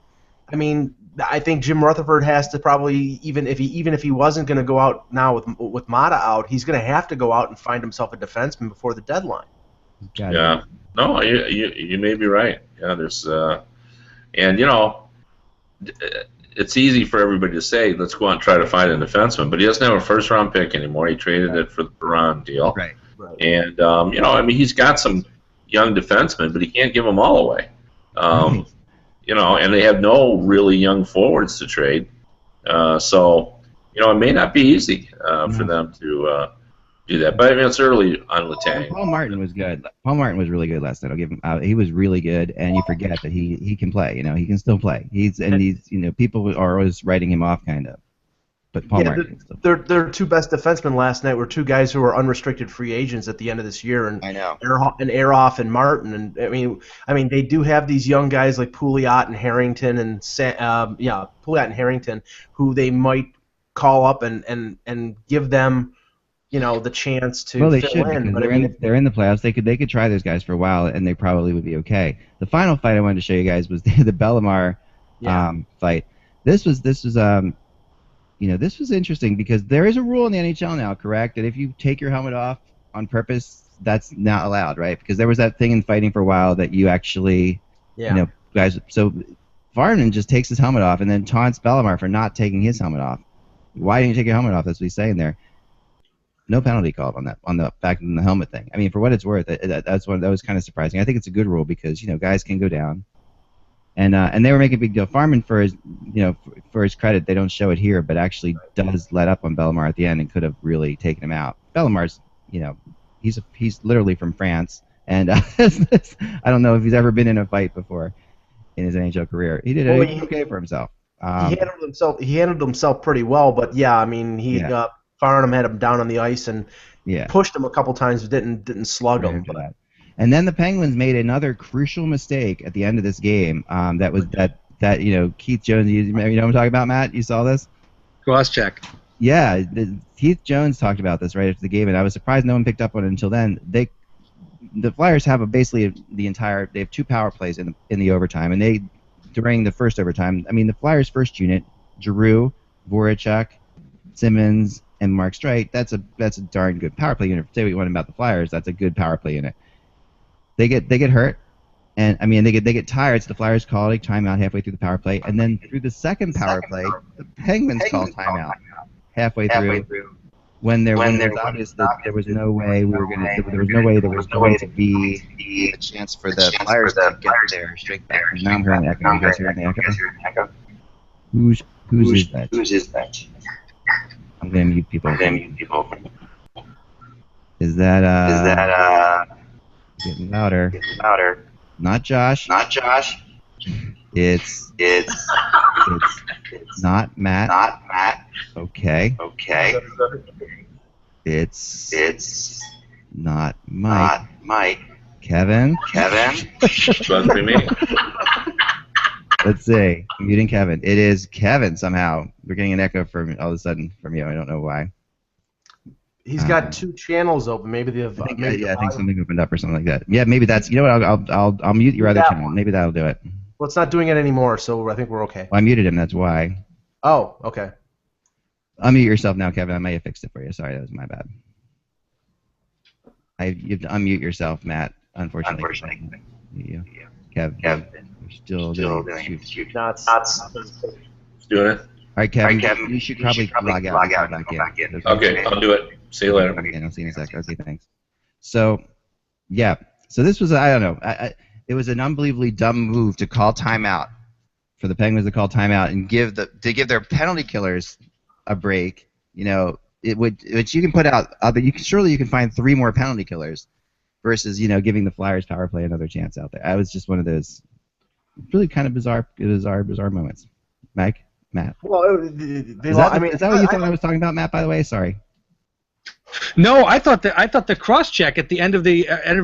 I mean, I think Jim Rutherford has to probably, even if he wasn't going to go out now with Mata out, he's going to have to go out and find himself a defenseman before the deadline. Yeah. No, you may be right. Yeah, there's and it's easy for everybody to say, let's go out and try to find a defenseman, but he doesn't have a first-round pick anymore. He traded it for the Perron deal. Right. And, I mean, he's got some young defensemen, but he can't give them all away. And they have no really young forwards to trade. So, it may not be easy for them to do that. But I mean, it's early on Letang. Paul Martin was good. Paul Martin was really good last night. I'll give him. He was really good, and you forget that he can play. He can still play. He's people are always writing him off, kind of. But Paul Martin. Their two best defensemen last night were two guys who were unrestricted free agents at the end of this year, and I know. Ehrhoff and Martin, and I mean they do have these young guys like Pouliot and Harrington and Pouliot and Harrington who they might call up and give them the chance to well, they fill should, in. Because But they're in the playoffs. They could try those guys for a while, and they probably would be okay. The final fight I wanted to show you guys was the Bellemare fight. This was interesting because there is a rule in the NHL now, correct? That if you take your helmet off on purpose, that's not allowed, right? Because there was that thing in fighting for a while that you actually, guys. So Varnon just takes his helmet off and then taunts Bellemare for not taking his helmet off. Why didn't you take your helmet off? That's what he's saying there. No penalty called on the fact of the helmet thing. I mean, for what it's worth, that was kind of surprising. I think it's a good rule because guys can go down, and they were making a big deal. Farman, for his credit, they don't show it here, but actually does let up on Bellemare at the end and could have really taken him out. Bellemare's he's literally from France, and I don't know if he's ever been in a fight before in his NHL career. He did okay for himself. He handled himself pretty well, but yeah, I mean Farnham had him down on the ice and pushed him a couple times, but didn't slug him. And then the Penguins made another crucial mistake at the end of this game. That was that Keith Jones. You know what I'm talking about, Matt? You saw this? Cross check. Yeah, Keith Jones talked about this right after the game, and I was surprised no one picked up on it until then. The Flyers have basically they have two power plays in the overtime, and during the first overtime. I mean, the Flyers' first unit, Giroux, Voracek, Simmons, and Mark Streit, that's a darn good power play unit. Say what you want about the Flyers, that's a good power play unit. They get hurt, and I mean they get tired. So the Flyers call a timeout halfway through the power play, and then through the second power play, the Penguins call timeout halfway through. When there was obvious that there was no way there was going to be a chance for the Flyers to get their straight back. Now I'm hearing the echo. You guys hearing the echo? Who's is that? I'm gonna mute people. Is that getting louder? Not Josh. It's not Matt. Okay. It's not Mike. Kevin. Supposed to be me. Let's see. I'm muting Kevin. It is Kevin somehow. We're getting an echo all of a sudden from you. I don't know why. He's got two channels open. Maybe I think something opened up or something like that. Yeah, maybe that's. You know what? I'll mute your other channel. Maybe that'll do it. Well, it's not doing it anymore, so I think we're okay. Well, I muted him. That's why. Oh, okay. Unmute yourself now, Kevin. I may have fixed it for you. Sorry, that was my bad. You have to unmute yourself, Matt. Unfortunately. Kevin. You're still doing it. Doing it. All right, Kevin. You should probably log out and come back in. Okay, I'll do it. See you later. Okay, I'll see you in a sec. Okay, thanks. So, yeah. So this was, I don't know. It was an unbelievably dumb move to call timeout, for the Penguins to call timeout and give their penalty killers a break. Which you can put out. But you can find 3 more penalty killers, versus giving the Flyers power play another chance out there. I was just one of those really kind of bizarre moments. Matt. Well, is that what you thought I was talking about, Matt? By the way, sorry. No, I thought the cross check at the end of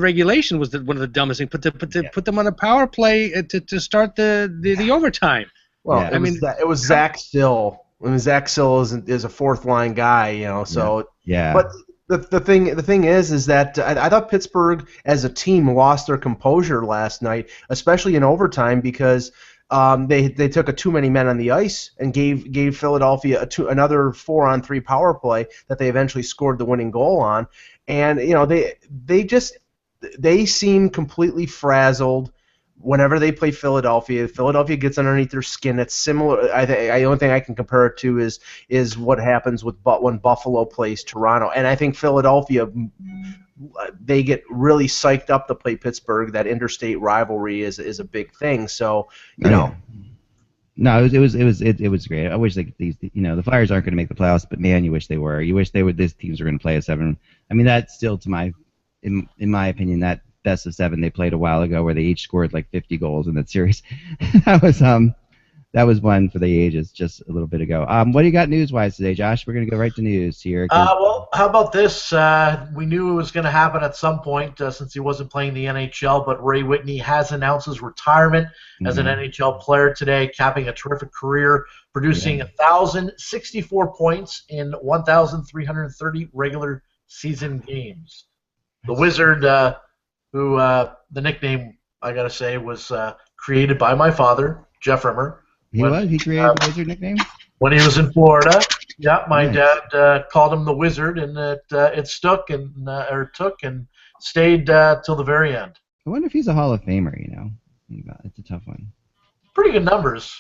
regulation was one of the dumbest things. Put them on a power play to start the overtime. Well, Yeah. it was Zach Still. I mean, Zach Still is a fourth line guy, you know. So Yeah. But the thing is that I thought Pittsburgh as a team lost their composure last night, especially in overtime, because they took a too many men on the ice and gave Philadelphia another 4-on-3 power play that they eventually scored the winning goal on, and you know they seem completely frazzled. Whenever they play Philadelphia gets underneath their skin. It's similar. The only thing I can compare it to is what happens when Buffalo plays Toronto. And I think Philadelphia, they get really psyched up to play Pittsburgh. That interstate rivalry is a big thing. So you know. No, it was great. I wish the Flyers aren't going to make the playoffs, but man, you wish they were. You wish these teams were going to play a 7. I mean, that's still in my opinion, that best of 7 they played a while ago, where they each scored like 50 goals in that series. that was one for the ages just a little bit ago. What do you got news-wise today, Josh? We're going to go right to news here. Well, how about this? We knew it was going to happen at some point since he wasn't playing the NHL, but Ray Whitney has announced his retirement as an NHL player today, capping a terrific career, producing 1,064 points in 1,330 regular season games. The Wizard, who the nickname, I got to say, was created by my father, Jeff Rimmer. He created the Wizard nickname? When he was in Florida, my dad called him the Wizard, and it stuck and stayed till the very end. I wonder if he's a Hall of Famer, It's a tough one. Pretty good numbers.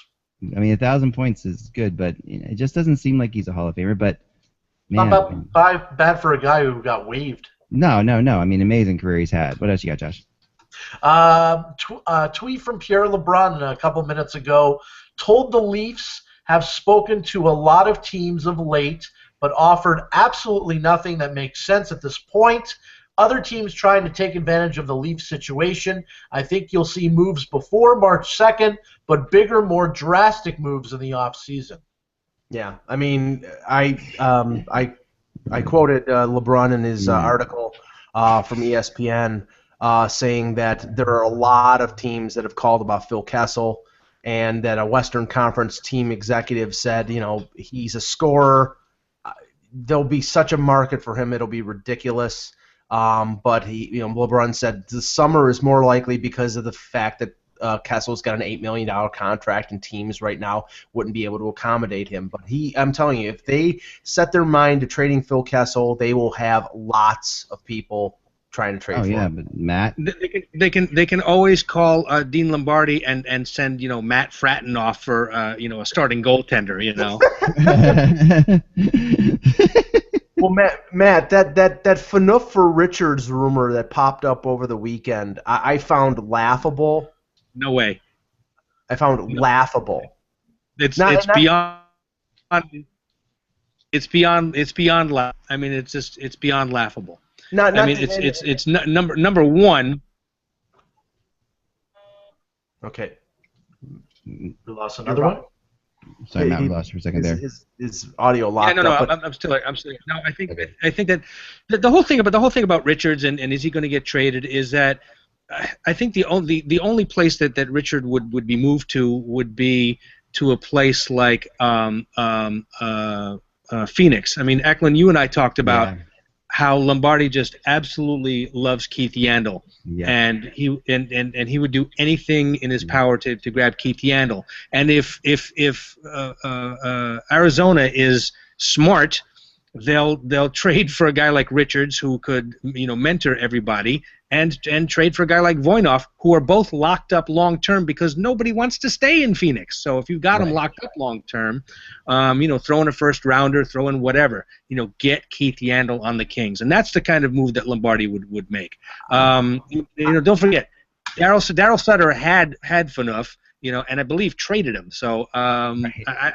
I mean, 1,000 points is good, but it just doesn't seem like he's a Hall of Famer. But man, not bad for a guy who got waived. No. I mean, amazing career he's had. What else you got, Josh? Tweet from Pierre LeBrun a couple minutes ago told the Leafs have spoken to a lot of teams of late, but offered absolutely nothing that makes sense at this point. Other teams trying to take advantage of the Leafs situation. I think you'll see moves before March 2nd, but bigger, more drastic moves in the offseason. Yeah, I mean, I quoted LeBron in his article from ESPN saying that there are a lot of teams that have called about Phil Kessel, and that a Western Conference team executive said, he's a scorer. There'll be such a market for him, it'll be ridiculous. But LeBron said the summer is more likely because of the fact that Kessel's got an $8 million contract, and teams right now wouldn't be able to accommodate him. But I'm telling you, if they set their mind to trading Phil Kessel, they will have lots of people trying to trade for him. Oh yeah, but Matt, they can always call Dean Lombardi and send Matt Fratton off for a starting goaltender. Well, Matt, that Phaneuf for Richards rumor that popped up over the weekend, I found laughable. No way. I found laughable. It's beyond. It's beyond. I mean, it's beyond laughable. It's number one. Okay. We lost another one. Sorry, Matt, we lost for a second there. His audio locked up. I'm still. No, I think that the whole thing about Richards and is he going to get traded is that I think the only place that Richard would be moved to would be to a place like Phoenix. I mean, Eklund, you and I talked about how Lombardi just absolutely loves Keith Yandle, and he would do anything in his power to grab Keith Yandle. And if Arizona is smart, they'll trade for a guy like Richards, who could mentor everybody, and trade for a guy like Voynov, who are both locked up long term because nobody wants to stay in Phoenix. So if you've got them locked up long term, throw in a first rounder, throw in whatever, get Keith Yandle on the Kings, and that's the kind of move that Lombardi would make. Don't forget, Darryl Sutter had Phaneuf, and I believe traded him. So I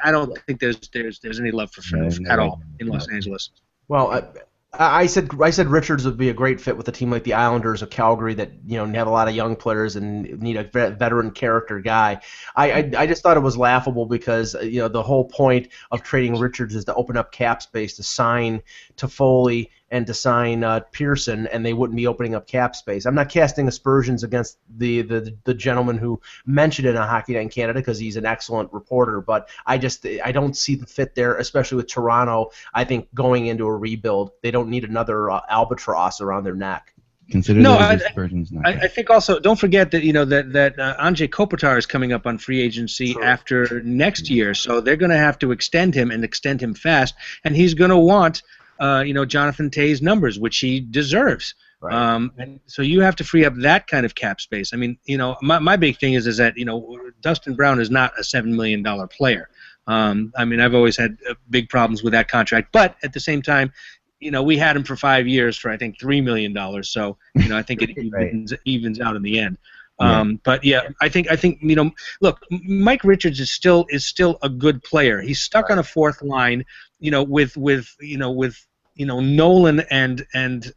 don't think there's any love for Phaneuf at all in Los Angeles. Well, I said Richards would be a great fit with a team like the Islanders of Calgary that have a lot of young players and need a veteran character guy. I just thought it was laughable because the whole point of trading Richards is to open up cap space to sign Toffoli and to sign Pearson, and they wouldn't be opening up cap space. I'm not casting aspersions against the gentleman who mentioned it on Hockey Night in Canada because he's an excellent reporter, but I don't see the fit there, especially with Toronto. I think going into a rebuild, they don't need another albatross around their neck. Consider those aspersions. I think also don't forget that that Andrej Kopitar is coming up on free agency after next year, so they're going to have to extend him and extend him fast, and he's going to want Jonathan Tay's numbers, which he deserves. Right. And so you have to free up that kind of cap space. I mean, my big thing is that Dustin Brown is not a $7 million player. I mean, I've always had big problems with that contract, but at the same time, we had him for 5 years for I think $3 million. So I think it evens out in the end. But yeah, I think look, Mike Richards is still a good player. He's stuck on a fourth line, with Nolan and everybody,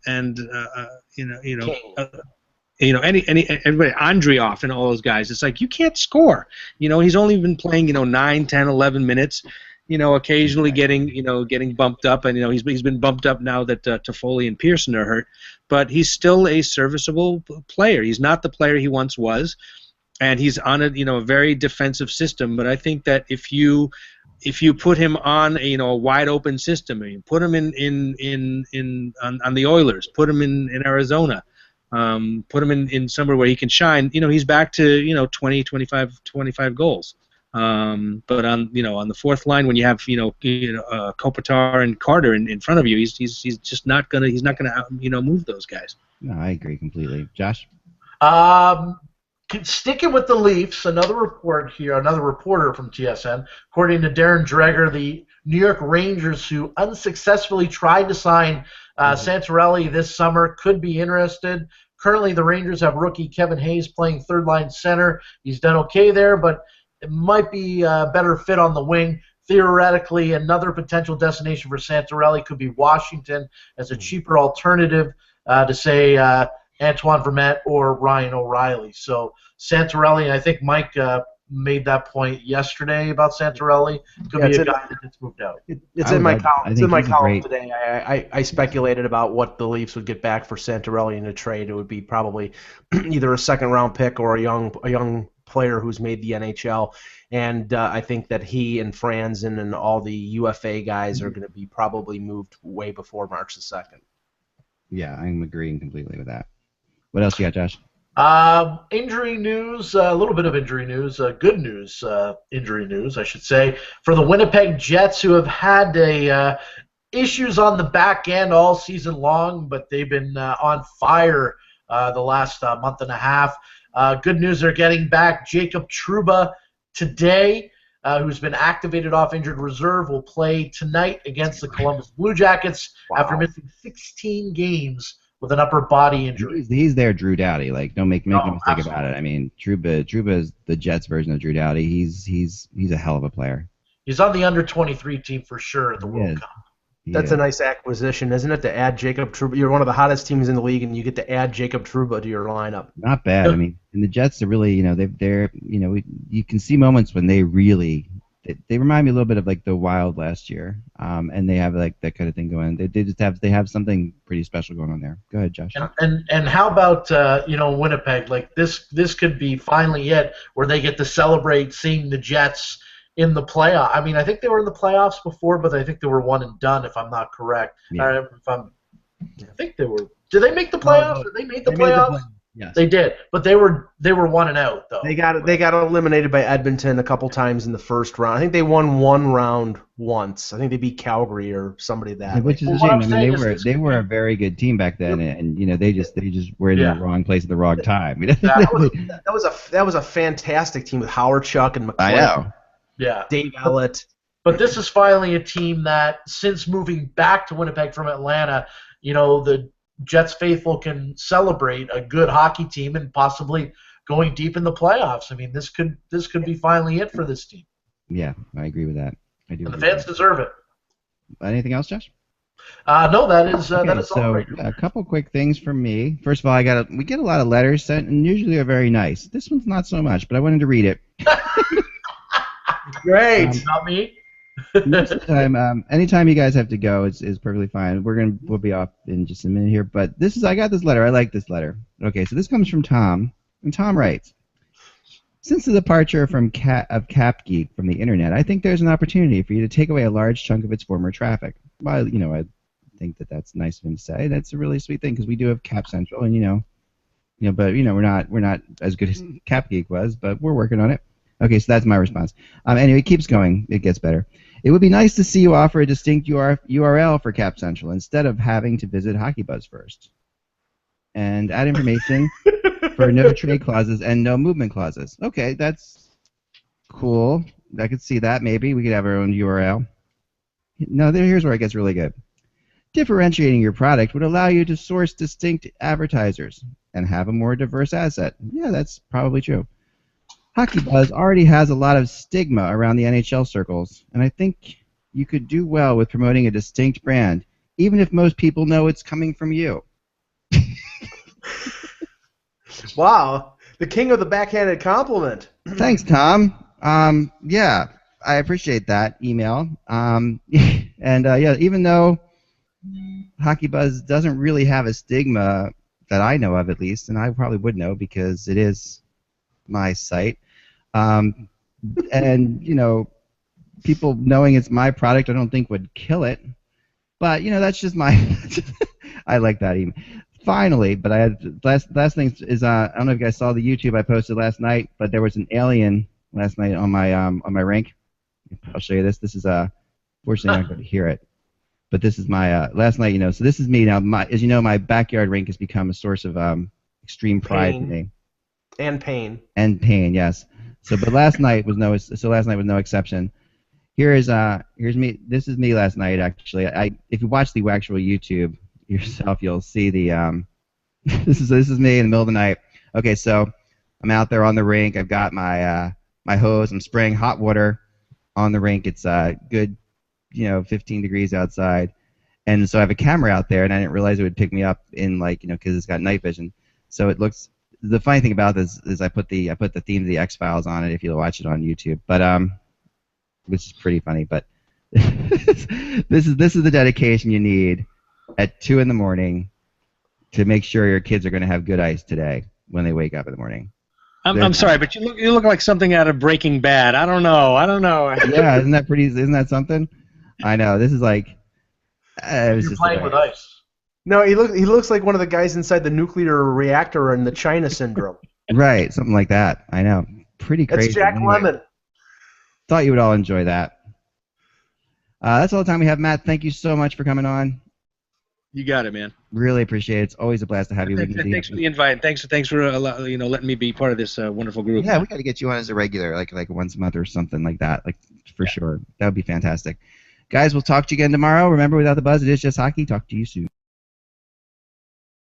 Andreoff and all those guys. It's like you can't score. He's only been playing 9, 10, 11 minutes. Occasionally getting bumped up, and he's been bumped up now that Toffoli and Pearson are hurt, but he's still a serviceable player. He's not the player he once was, and he's on a very defensive system. But I think that if you put him on a wide open system, put him on the Oilers, put him in Arizona, put him in somewhere where he can shine, he's back to 20, 25 goals. But on the fourth line, when you have Kopitar and Carter in front of you, he's just not gonna move those guys. No, I agree completely. Josh? Sticking with the Leafs, another reporter from TSN, according to Darren Dreger, the New York Rangers, who unsuccessfully tried to sign Santorelli this summer, could be interested. Currently, the Rangers have rookie Kevin Hayes playing third-line center. He's done okay there, but it might be a better fit on the wing. Theoretically, another potential destination for Santorelli could be Washington as a cheaper alternative to, say, Antoine Vermette or Ryan O'Reilly. So Santorelli, I think Mike made that point yesterday about Santorelli. Could be a guy that gets moved out. It's in my column. It's in my column today. I speculated about what the Leafs would get back for Santorelli in a trade. It would be probably either a second-round pick or a young player who's made the NHL, and I think that he and Franzen and all the UFA guys are going to be probably moved way before March the 2nd. Yeah, I'm agreeing completely with that. What else you got, Josh? Injury news, a little bit of injury news, good news, injury news, I should say, for the Winnipeg Jets, who have had issues on the back end all season long, but they've been on fire the last month and a half. Good news, they're getting back Jacob Trouba today, who's been activated off injured reserve, will play tonight against the Columbus Blue Jackets after missing 16 games with an upper body injury. He's their Drew Doughty. Like, don't make no mistake about it. I mean, Trouba is the Jets' version of Drew Doughty. He's a hell of a player. He's on the under-23 team for sure at the World Cup. That's a nice acquisition, isn't it, to add Jacob Trouba? You're one of the hottest teams in the league, and you get to add Jacob Trouba to your lineup. Not bad. I mean, and the Jets are really, they're you can see moments when they really, they remind me a little bit of like the Wild last year, and they have like that kind of thing going. They have something pretty special going on there. Go ahead, Josh. And how about Winnipeg? Like this could be finally it where they get to celebrate seeing the Jets in the playoff. I mean, I think they were in the playoffs before, but I think they were one and done, if I'm not correct. Yeah. I think they were. Did they make the playoffs? Did they make the playoffs? Yes. They did, but they were 1 and out though. They got eliminated by Edmonton a couple times in the first round. I think they won one round once. I think they beat Calgary or somebody that. Which is a shame. I mean, they were a very good team back then, and they just were in the wrong place at the wrong time. that was a fantastic team with Howard, Chuck, and McClellan. I know. Yeah. Dave Ellett. But this is finally a team that, since moving back to Winnipeg from Atlanta, the Jets faithful can celebrate a good hockey team and possibly going deep in the playoffs. I mean, this could be finally it for this team. Yeah, I agree with that. I do. And the fans deserve it. Anything else, Josh? No, that is all. So a couple quick things from me. First of all, we get a lot of letters sent, and usually they're very nice. This one's not so much, but I wanted to read it. Great. Not me. Most of the time, anytime you guys have to go is perfectly fine. We'll be off in just a minute here, but I got this letter. I like this letter. Okay, so this comes from Tom, and Tom writes, since the departure of Cap Geek from the internet, I think there's an opportunity for you to take away a large chunk of its former traffic. Well, I think that's nice of him to say. That's a really sweet thing because we do have Cap Central, and but we're not as good as Cap Geek was, but we're working on it. Okay, so that's my response. Anyway, it keeps going. It gets better. It would be nice to see you offer a distinct URL for Cap Central instead of having to visit HockeyBuzz first. And add information for no trade clauses and no movement clauses. Okay, that's cool. I could see that maybe. We could have our own URL. No, here's where it gets really good. Differentiating your product would allow you to source distinct advertisers and have a more diverse asset. Yeah, that's probably true. HockeyBuzz already has a lot of stigma around the NHL circles, and I think you could do well with promoting a distinct brand, even if most people know it's coming from you. Wow, the king of the backhanded compliment. Thanks, Tom. Yeah, I appreciate that email. Yeah, even though HockeyBuzz doesn't really have a stigma that I know of, at least, and I probably would know because it is my site. And people knowing it's my product, I don't think would kill it. But that's just my. I like that email. Finally, but I had last thing is I don't know if you guys saw the YouTube I posted last night, but there was an alien last night on my rink. I'll show you this. This is fortunately I'm not going to hear it, but this is my last night. So this is me now. As you know, my backyard rink has become a source of extreme pride for me. And pain. And pain, yes. So, but last night was no exception. Here's me. This is me last night. Actually, if you watch the actual YouTube yourself, you'll see the this is me in the middle of the night. Okay, so I'm out there on the rink. I've got my my hose. I'm spraying hot water on the rink. It's good, 15 degrees outside, and so I have a camera out there, and I didn't realize it would pick me up in because it's got night vision. So it looks. The funny thing about this is I put the theme of the X-Files on it if you watch it on YouTube, but which is pretty funny. But this is the dedication you need at 2 in the morning to make sure your kids are going to have good ice today when they wake up in the morning. I'm sorry, but you look like something out of Breaking Bad. I don't know. Yeah, isn't that something? I know. This is like you're playing with ice. No, he looks like one of the guys inside the nuclear reactor in the China Syndrome. Right, something like that. I know. Pretty crazy. That's Jack Lemmon. Thought you would all enjoy that. That's all the time we have, Matt. Thank you so much for coming on. You got it, man. Really appreciate it. It's always a blast to have you. Thanks for the invite. Thanks for letting me be part of this wonderful group. Yeah, we got to get you on as a regular, like once a month or something like that. For sure. That would be fantastic. Guys, we'll talk to you again tomorrow. Remember, without the buzz, it is just hockey. Talk to you soon.